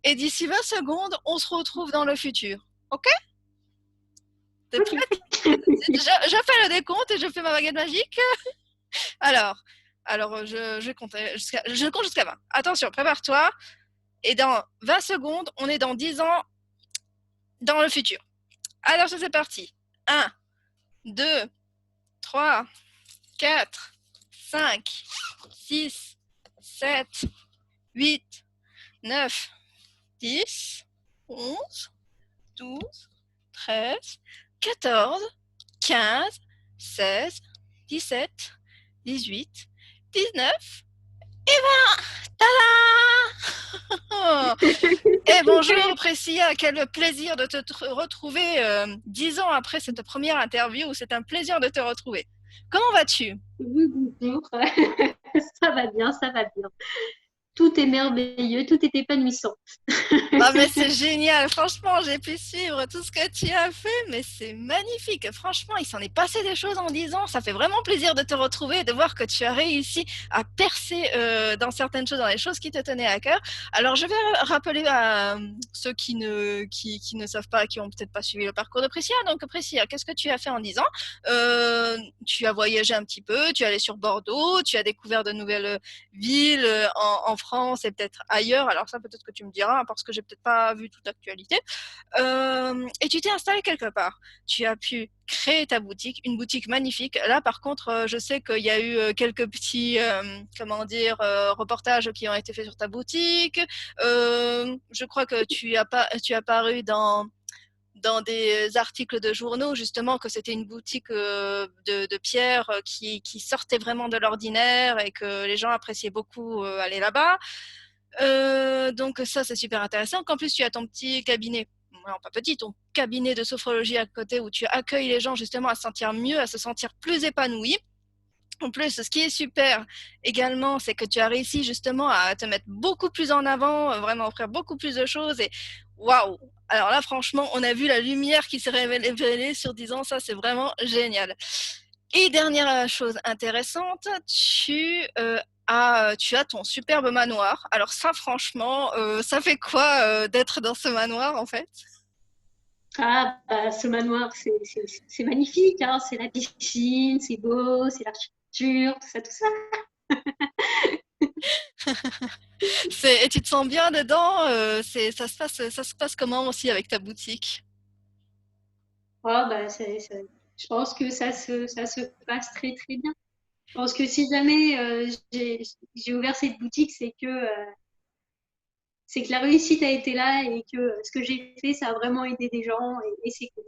Speaker 1: Et d'ici 20 secondes, on se retrouve dans le futur. Ok? T'es
Speaker 2: ok.
Speaker 1: prête? Je fais le décompte et je fais ma baguette magique. Alors, je compte jusqu'à 20. Attention, prépare-toi. Et dans 20 secondes, on est dans 10 ans dans le futur. Alors, c'est parti. 1, 2, 3, 4, 5, 6, 7, 8, 9, 10, 11, 12, 13, 14, 15, 16, 17, 18, 19 et 20. Tada! Et bonjour Priscilla, quel plaisir de te retrouver 10 ans après cette première interview. C'est un plaisir de te retrouver. Comment vas-tu?
Speaker 2: Oui, bonjour. Ça va bien, ça va bien. Tout est merveilleux, tout est épanouissant.
Speaker 1: Ah mais c'est génial, franchement j'ai pu suivre tout ce que tu as fait, mais c'est magnifique, franchement il s'en est passé des choses en 10 ans, ça fait vraiment plaisir de te retrouver et de voir que tu as réussi à percer dans certaines choses, dans les choses qui te tenaient à cœur. Alors je vais rappeler à ceux qui ne savent pas, qui ont peut-être pas suivi le parcours de Priscilla. Donc Priscilla, qu'est-ce que tu as fait en 10 ans? Tu as voyagé un petit peu, tu es allé sur Bordeaux, tu as découvert de nouvelles villes en France et peut-être ailleurs. Alors ça, peut-être que tu me diras, hein, parce que j'ai peut-être pas vu toute l'actualité. Et tu t'es installé quelque part. Tu as pu créer ta boutique, une boutique magnifique. Là, par contre, je sais qu'il y a eu quelques petits, comment dire, reportages qui ont été faits sur ta boutique. Je crois que tu as paru dans des articles de journaux justement que c'était une boutique de pierre qui sortait vraiment de l'ordinaire et que les gens appréciaient beaucoup aller là-bas. Donc ça c'est super intéressant. Qu'en plus tu as ton petit cabinet, non pas petit, ton cabinet de sophrologie à côté où tu accueilles les gens justement à se sentir mieux, à se sentir plus épanouis. En plus, ce qui est super également, c'est que tu as réussi justement à te mettre beaucoup plus en avant, vraiment offrir beaucoup plus de choses et waouh! Alors là, franchement, on a vu la lumière qui s'est révélée sur 10 ans, ça c'est vraiment génial. Et dernière chose intéressante, tu as ton superbe manoir. Alors ça, franchement, ça fait quoi d'être dans ce manoir en fait?
Speaker 2: Ah, bah, ce manoir, c'est magnifique, hein. C'est la piscine, c'est beau, c'est l'architecture, tout ça, tout ça.
Speaker 1: Et tu te sens bien dedans? Ça se passe comment aussi avec ta boutique?
Speaker 2: Ah, bah, je pense que ça se passe très, très bien. Je pense que si jamais j'ai ouvert cette boutique, c'est que la réussite a été là et que ce que j'ai fait, ça a vraiment aidé des gens et c'est cool.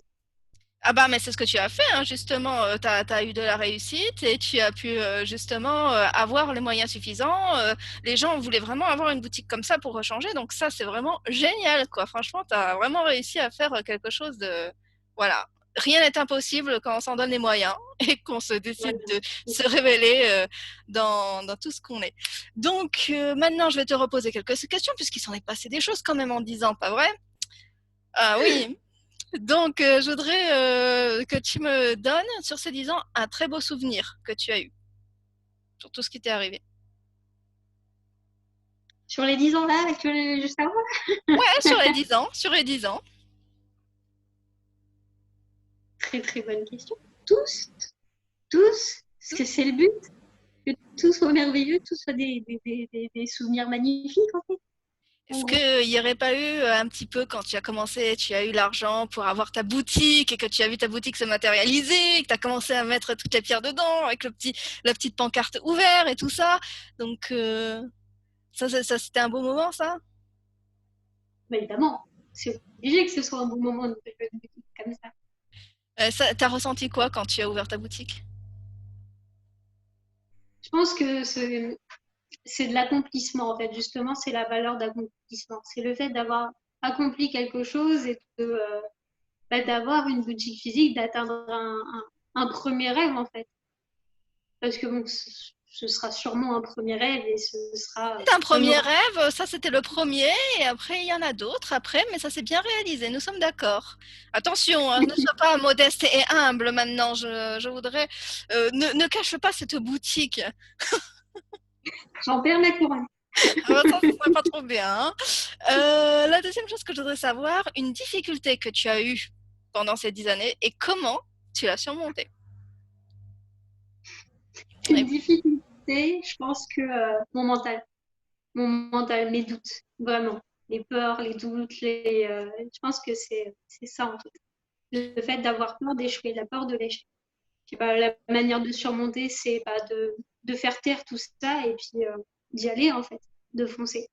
Speaker 1: Ah bah mais c'est ce que tu as fait, hein, justement, tu as eu de la réussite et tu as pu justement avoir les moyens suffisants. Les gens voulaient vraiment avoir une boutique comme ça pour rechanger, donc ça c'est vraiment génial, quoi. Franchement, tu as vraiment réussi à faire quelque chose de... Voilà. Rien n'est impossible quand on s'en donne les moyens et qu'on se décide
Speaker 2: Voilà.
Speaker 1: de se révéler dans tout ce qu'on est. Donc maintenant, je vais te reposer quelques questions puisqu'il s'en est passé des choses quand même en 10 ans, pas vrai? Ah oui. Donc, je voudrais que tu me donnes, sur ces 10 ans, un très beau souvenir que tu as eu, sur tout ce qui t'est arrivé.
Speaker 2: Sur les 10 ans là, juste avant,
Speaker 1: Ouais, sur les 10 ans, sur les 10 ans.
Speaker 2: très très bonne question. Tous, tous, parce que c'est le but, que tout soit merveilleux, tout soit des souvenirs magnifiques en fait, en
Speaker 1: Est-ce
Speaker 2: gros.
Speaker 1: qu'il n'y aurait pas eu un petit peu quand tu as commencé, tu as eu l'argent pour avoir ta boutique et que tu as vu ta boutique se matérialiser, et que tu as commencé à mettre toutes les pierres dedans avec la petite pancarte ouverte et tout ça. Donc, ça c'était un beau moment, ça.
Speaker 2: Bah, évidemment, c'est obligé que ce soit un bon moment de faire une boutique comme ça.
Speaker 1: T'as ressenti quoi quand tu as ouvert ta boutique?
Speaker 2: Je pense que c'est de l'accomplissement en fait, justement, c'est la valeur d'accomplissement. C'est le fait d'avoir accompli quelque chose et d'avoir une boutique physique, d'atteindre un premier rêve en fait. Parce que bon, ce sera sûrement un premier rêve et ce sera
Speaker 1: C'est un
Speaker 2: comme
Speaker 1: premier rêve, ça c'était le premier, et après il y en a d'autres après, mais ça s'est bien réalisé, nous sommes d'accord. Attention, hein, ne sois pas modeste et humble maintenant, je voudrais... ne cache pas cette boutique.
Speaker 2: j'en perds ma couronne.
Speaker 1: Ah bah ça, ce serait pas trop bien, hein. La deuxième chose que je voudrais savoir, une difficulté que tu as eue pendant ces 10 années, et comment tu l'as surmontée.
Speaker 2: Une
Speaker 1: Et
Speaker 2: difficulté, je pense que mon mental, mes doutes, vraiment. Les peurs, les doutes, je pense que c'est ça en fait. Le fait d'avoir peur d'échouer, la peur de l'échec. Puis, bah, la manière de surmonter, c'est de faire taire tout ça et puis d'y aller en fait, de foncer.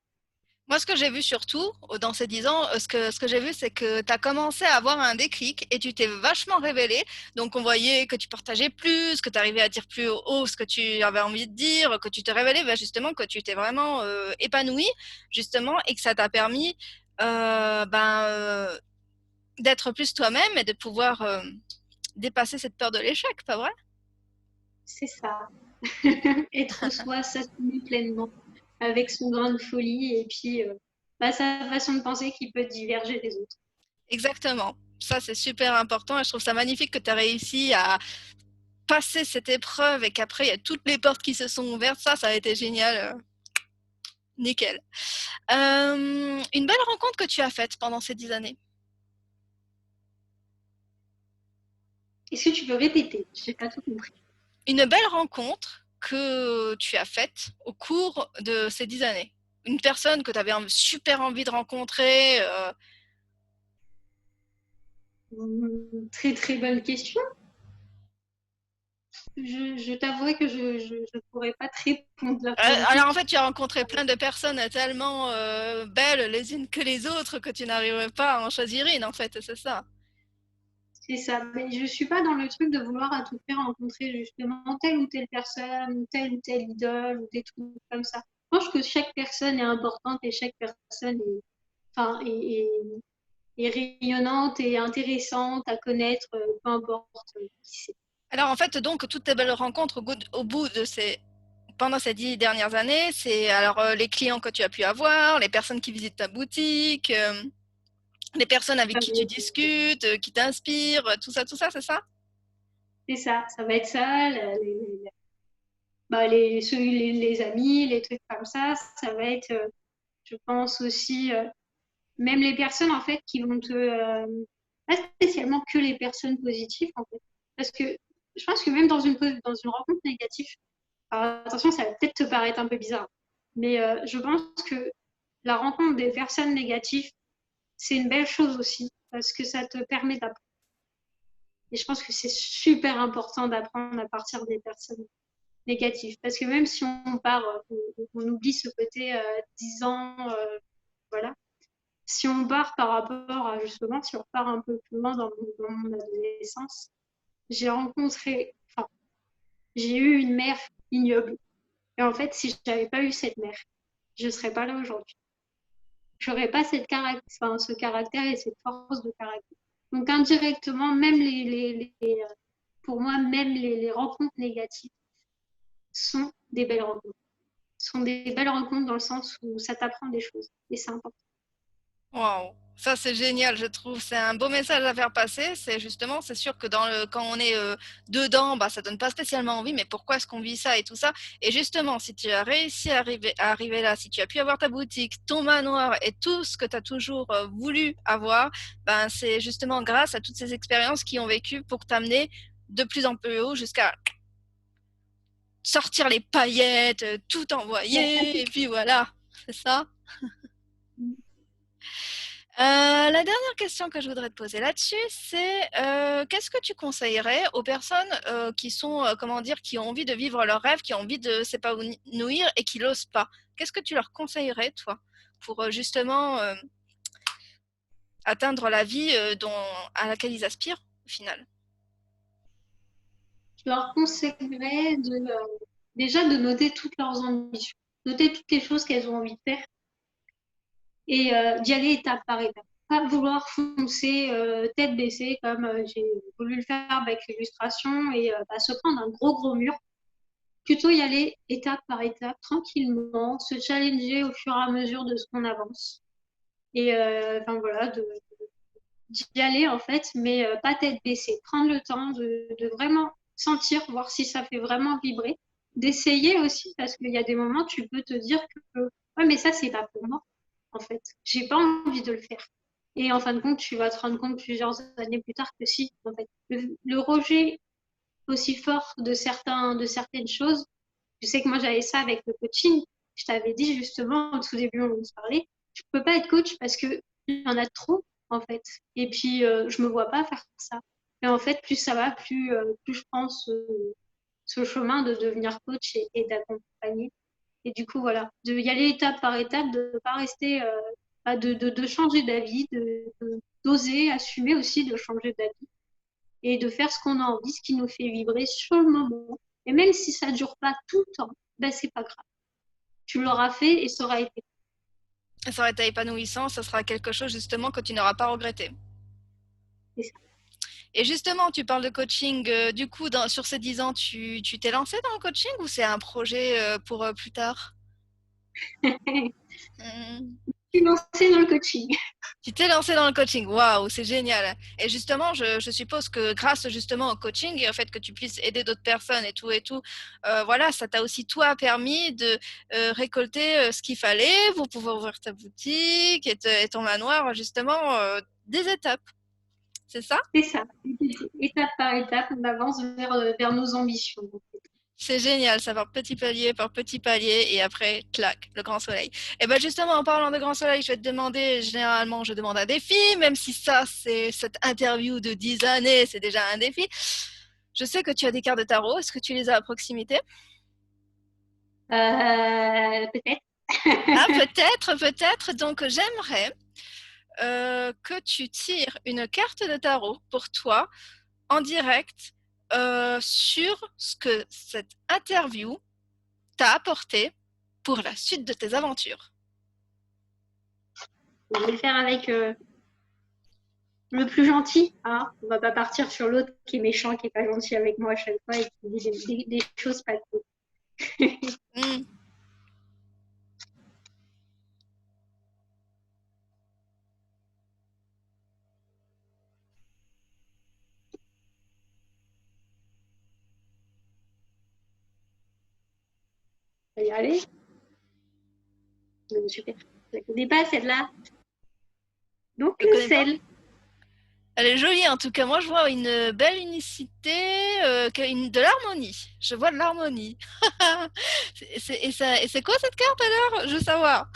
Speaker 1: moi, ce que j'ai vu surtout dans ces 10 ans, ce que j'ai vu, c'est que tu as commencé à avoir un déclic et tu t'es vachement révélé. Donc, on voyait que tu partageais plus, que tu arrivais à dire plus haut ce que tu avais envie de dire, que tu te révélais, bah, justement, que tu t'es vraiment épanoui, justement, et que ça t'a permis d'être plus toi-même et de pouvoir dépasser cette peur de l'échec, pas vrai?
Speaker 2: C'est ça. Être soi, s'assumer pleinement, avec son grain de folie et puis sa façon de penser qui peut diverger des autres.
Speaker 1: Exactement. Ça, c'est super important et je trouve ça magnifique que tu as réussi à passer cette épreuve et qu'après, il y a toutes les portes qui se sont ouvertes. Ça a été génial. Nickel. Une belle rencontre que tu as faite pendant ces 10 années.
Speaker 2: Est-ce que tu peux répéter? Je n'ai pas tout compris.
Speaker 1: Une belle rencontre que tu as faite au cours de ces 10 années. Une personne que tu avais super envie de rencontrer.
Speaker 2: Très très bonne question. Je t'avouerai que je ne pourrais pas te répondre là pour le coup.
Speaker 1: Alors en fait, tu as rencontré plein de personnes tellement belles les unes que les autres que tu n'arriverais pas à en choisir une, en fait, c'est ça.
Speaker 2: C'est ça. Mais je suis pas dans le truc de vouloir à tout prix rencontrer justement telle ou telle personne, ou telle idole, ou des trucs comme ça. Je pense que chaque personne est importante et chaque personne enfin, est rayonnante et intéressante à connaître, peu importe qui c'est.
Speaker 1: Alors en fait, donc, toutes tes belles rencontres au bout de pendant ces 10 dernières années, c'est alors les clients que tu as pu avoir, les personnes qui visitent ta boutique, les personnes avec qui tu discutes, qui t'inspirent, tout ça, c'est ça?
Speaker 2: C'est ça, ça va être ça, les amis, les trucs comme ça va être, je pense aussi, même les personnes en fait qui vont pas spécialement que les personnes positives en fait, parce que je pense que même dans une rencontre négative, alors attention, ça va peut-être te paraître un peu bizarre, mais je pense que la rencontre des personnes négatives, c'est une belle chose aussi, parce que ça te permet d'apprendre. Et je pense que c'est super important d'apprendre à partir des personnes. négatif. Parce que même si on part, on oublie ce côté 10 ans, voilà. Si on part par rapport à justement, si on repart un peu plus loin dans mon adolescence, j'ai rencontré, enfin, j'ai eu une mère ignoble. Et en fait, si j'avais pas eu cette mère, je serais pas là aujourd'hui. J'aurais pas ce caractère et cette force de caractère. Donc indirectement, même pour moi, même les rencontres négatives sont des belles rencontres. Sont des belles rencontres dans le sens où ça t'apprend des choses et c'est important.
Speaker 1: Waouh, ça c'est génial, je trouve. C'est un beau message à faire passer. C'est justement, c'est sûr que quand on est dedans, bah, ça donne pas spécialement envie, mais pourquoi est-ce qu'on vit ça et tout ça? Et justement, si tu as réussi à arriver là, si tu as pu avoir ta boutique, ton manoir et tout ce que tu as toujours voulu avoir, ben, c'est justement grâce à toutes ces expériences qui ont vécu pour t'amener de plus en plus haut jusqu'à sortir les paillettes, tout envoyer, et puis voilà, c'est ça. La dernière question que je voudrais te poser là-dessus, c'est qu'est-ce que tu conseillerais aux personnes qui sont, comment dire, qui ont envie de vivre leur rêve, qui ont envie de s'épanouir et qui n'osent pas? Qu'est-ce que tu leur conseillerais, toi, pour justement atteindre la vie à laquelle ils aspirent, au final?
Speaker 2: Je leur conseillerais déjà de noter toutes leurs ambitions, noter toutes les choses qu'elles ont envie de faire et d'y aller étape par étape. Pas vouloir foncer tête baissée comme j'ai voulu le faire avec l'illustration et bah, se prendre un gros mur. Plutôt y aller étape par étape, tranquillement, se challenger au fur et à mesure de ce qu'on avance. Et enfin voilà, d'y aller en fait, mais pas tête baissée. Prendre le temps de vraiment sentir, voir si ça fait vraiment vibrer. D'essayer aussi, parce qu'il y a des moments, tu peux te dire que ouais, mais ça, c'est pas pour moi, en fait. J'ai pas envie de le faire. Et en fin de compte, tu vas te rendre compte plusieurs années plus tard que si, en fait. Le rejet aussi fort de certaines choses, je sais que moi j'avais ça avec le coaching. Je t'avais dit justement au tout début, on se parlait, je peux pas être coach parce que il y en a trop en fait. Et puis je me vois pas faire ça. Et en fait, plus ça va, plus je prends ce chemin de devenir coach et d'accompagner. Et du coup, voilà, de y aller étape par étape, de pas rester, de changer d'avis, d'oser assumer aussi de changer d'avis et de faire ce qu'on a envie, ce qui nous fait vibrer sur le moment. Et même si ça ne dure pas tout le temps, ben c'est pas grave. Tu l'auras fait et ça aura été.
Speaker 1: Ça aurait été épanouissant, ça sera quelque chose justement que tu n'auras pas regretté.
Speaker 2: C'est ça.
Speaker 1: Et justement, tu parles de coaching. Du coup, sur ces 10 ans, tu t'es lancé dans le coaching ou c'est un projet pour plus tard? Hmm.
Speaker 2: Tu suis lancée dans le coaching.
Speaker 1: Tu t'es lancé dans le coaching. Waouh, c'est génial. Et justement, je suppose que grâce justement au coaching et au fait que tu puisses aider d'autres personnes et tout, voilà, ça t'a aussi toi permis de récolter ce qu'il fallait pour pouvoir ouvrir ta boutique et ton manoir justement des étapes. C'est ça?
Speaker 2: C'est ça. Étape par étape, on avance vers nos ambitions.
Speaker 1: C'est génial, ça part par petit palier et après, clac, le grand soleil. Et ben justement, en parlant de grand soleil, je vais te demander, généralement, je demande un défi, même si ça, c'est cette interview de 10 années, c'est déjà un défi. Je sais que tu as des cartes de tarot, est-ce que tu les as à proximité?
Speaker 2: Peut-être.
Speaker 1: Ah, peut-être, peut-être. Donc, j'aimerais que tu tires une carte de tarot pour toi en direct sur ce que cette interview t'a apporté pour la suite de tes aventures.
Speaker 2: Je vais le faire avec le plus gentil. Hein. On va pas partir sur l'autre qui est méchant, qui est pas gentil avec moi à chaque fois et qui dit des choses pas cool.
Speaker 1: Hmm.
Speaker 2: Ça va y aller. Super. Je ne connais pas celle-là. Donc
Speaker 1: Je ne
Speaker 2: le
Speaker 1: connais pas.
Speaker 2: sel.
Speaker 1: Elle est jolie en tout cas. Moi, je vois une belle unicité, de l'harmonie. Je vois de l'harmonie. Et c'est quoi cette carte alors? Je veux savoir.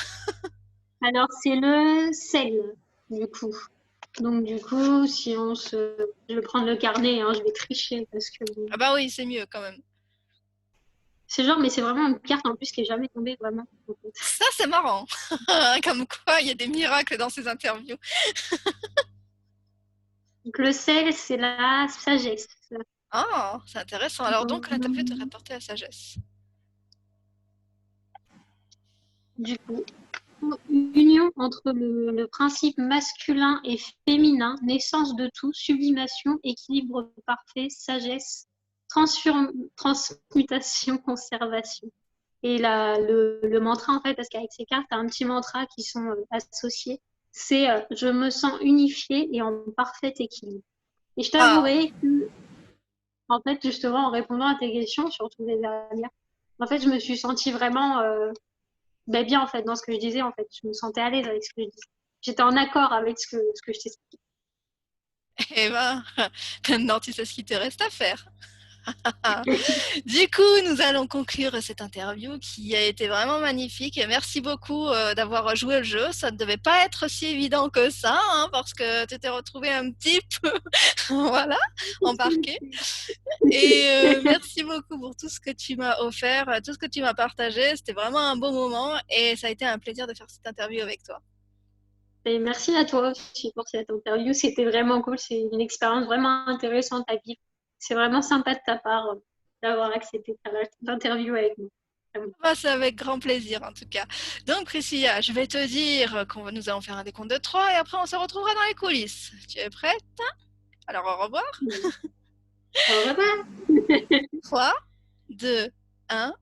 Speaker 2: Alors, c'est le sel, du coup. Donc, du coup, si on se... Je vais prendre le carnet, hein, je vais tricher parce que...
Speaker 1: Ah bah oui, c'est mieux quand même.
Speaker 2: ce genre, mais c'est vraiment une carte en plus qui est jamais tombée vraiment.
Speaker 1: Ça, c'est marrant. Comme quoi, il y a des miracles dans ces interviews.
Speaker 2: Donc le sel, c'est la sagesse.
Speaker 1: Ah, c'est intéressant. Alors donc, l'interview te rapportait la sagesse.
Speaker 2: Du coup, union entre le principe masculin et féminin, naissance de tout, sublimation, équilibre parfait, sagesse, transmutation, conservation. Et le mantra, en fait, parce qu'avec ces cartes, tu as un petit mantra qui sont associés, c'est je me sens unifiée et en parfait équilibre. Et je
Speaker 1: Ah,
Speaker 2: t'avouerai que, en fait, justement, en répondant à tes questions, surtout les dernières, en fait, je me suis sentie vraiment bien, en fait, dans ce que je disais, en fait. Je me sentais à l'aise avec ce que je disais. J'étais en accord avec ce que je t'expliquais.
Speaker 1: eh ben, maintenant tu sais ce qu'il te reste à faire. Du coup, nous allons conclure cette interview qui a été vraiment magnifique. Et merci beaucoup d'avoir joué le jeu. Ça ne devait pas être si évident que ça, hein, parce que tu t'es retrouvé un petit peu, voilà, embarqué. Et merci beaucoup pour tout ce que tu m'as offert, tout ce que tu m'as partagé. C'était vraiment un beau moment et ça a été un plaisir de faire cette interview avec toi.
Speaker 2: Et merci à toi aussi pour cette interview. C'était vraiment cool. C'est une expérience vraiment intéressante à vivre. C'est vraiment sympa de ta part d'avoir accepté de faire l'interview avec nous. Vraiment.
Speaker 1: Bah, c'est avec grand plaisir en tout cas. Donc Priscilla, je vais te dire qu'on nous allons faire un décompte de 3 et après on se retrouvera dans les coulisses. Tu es prête? Alors au revoir.
Speaker 2: Au revoir.
Speaker 1: 3, 2, 1.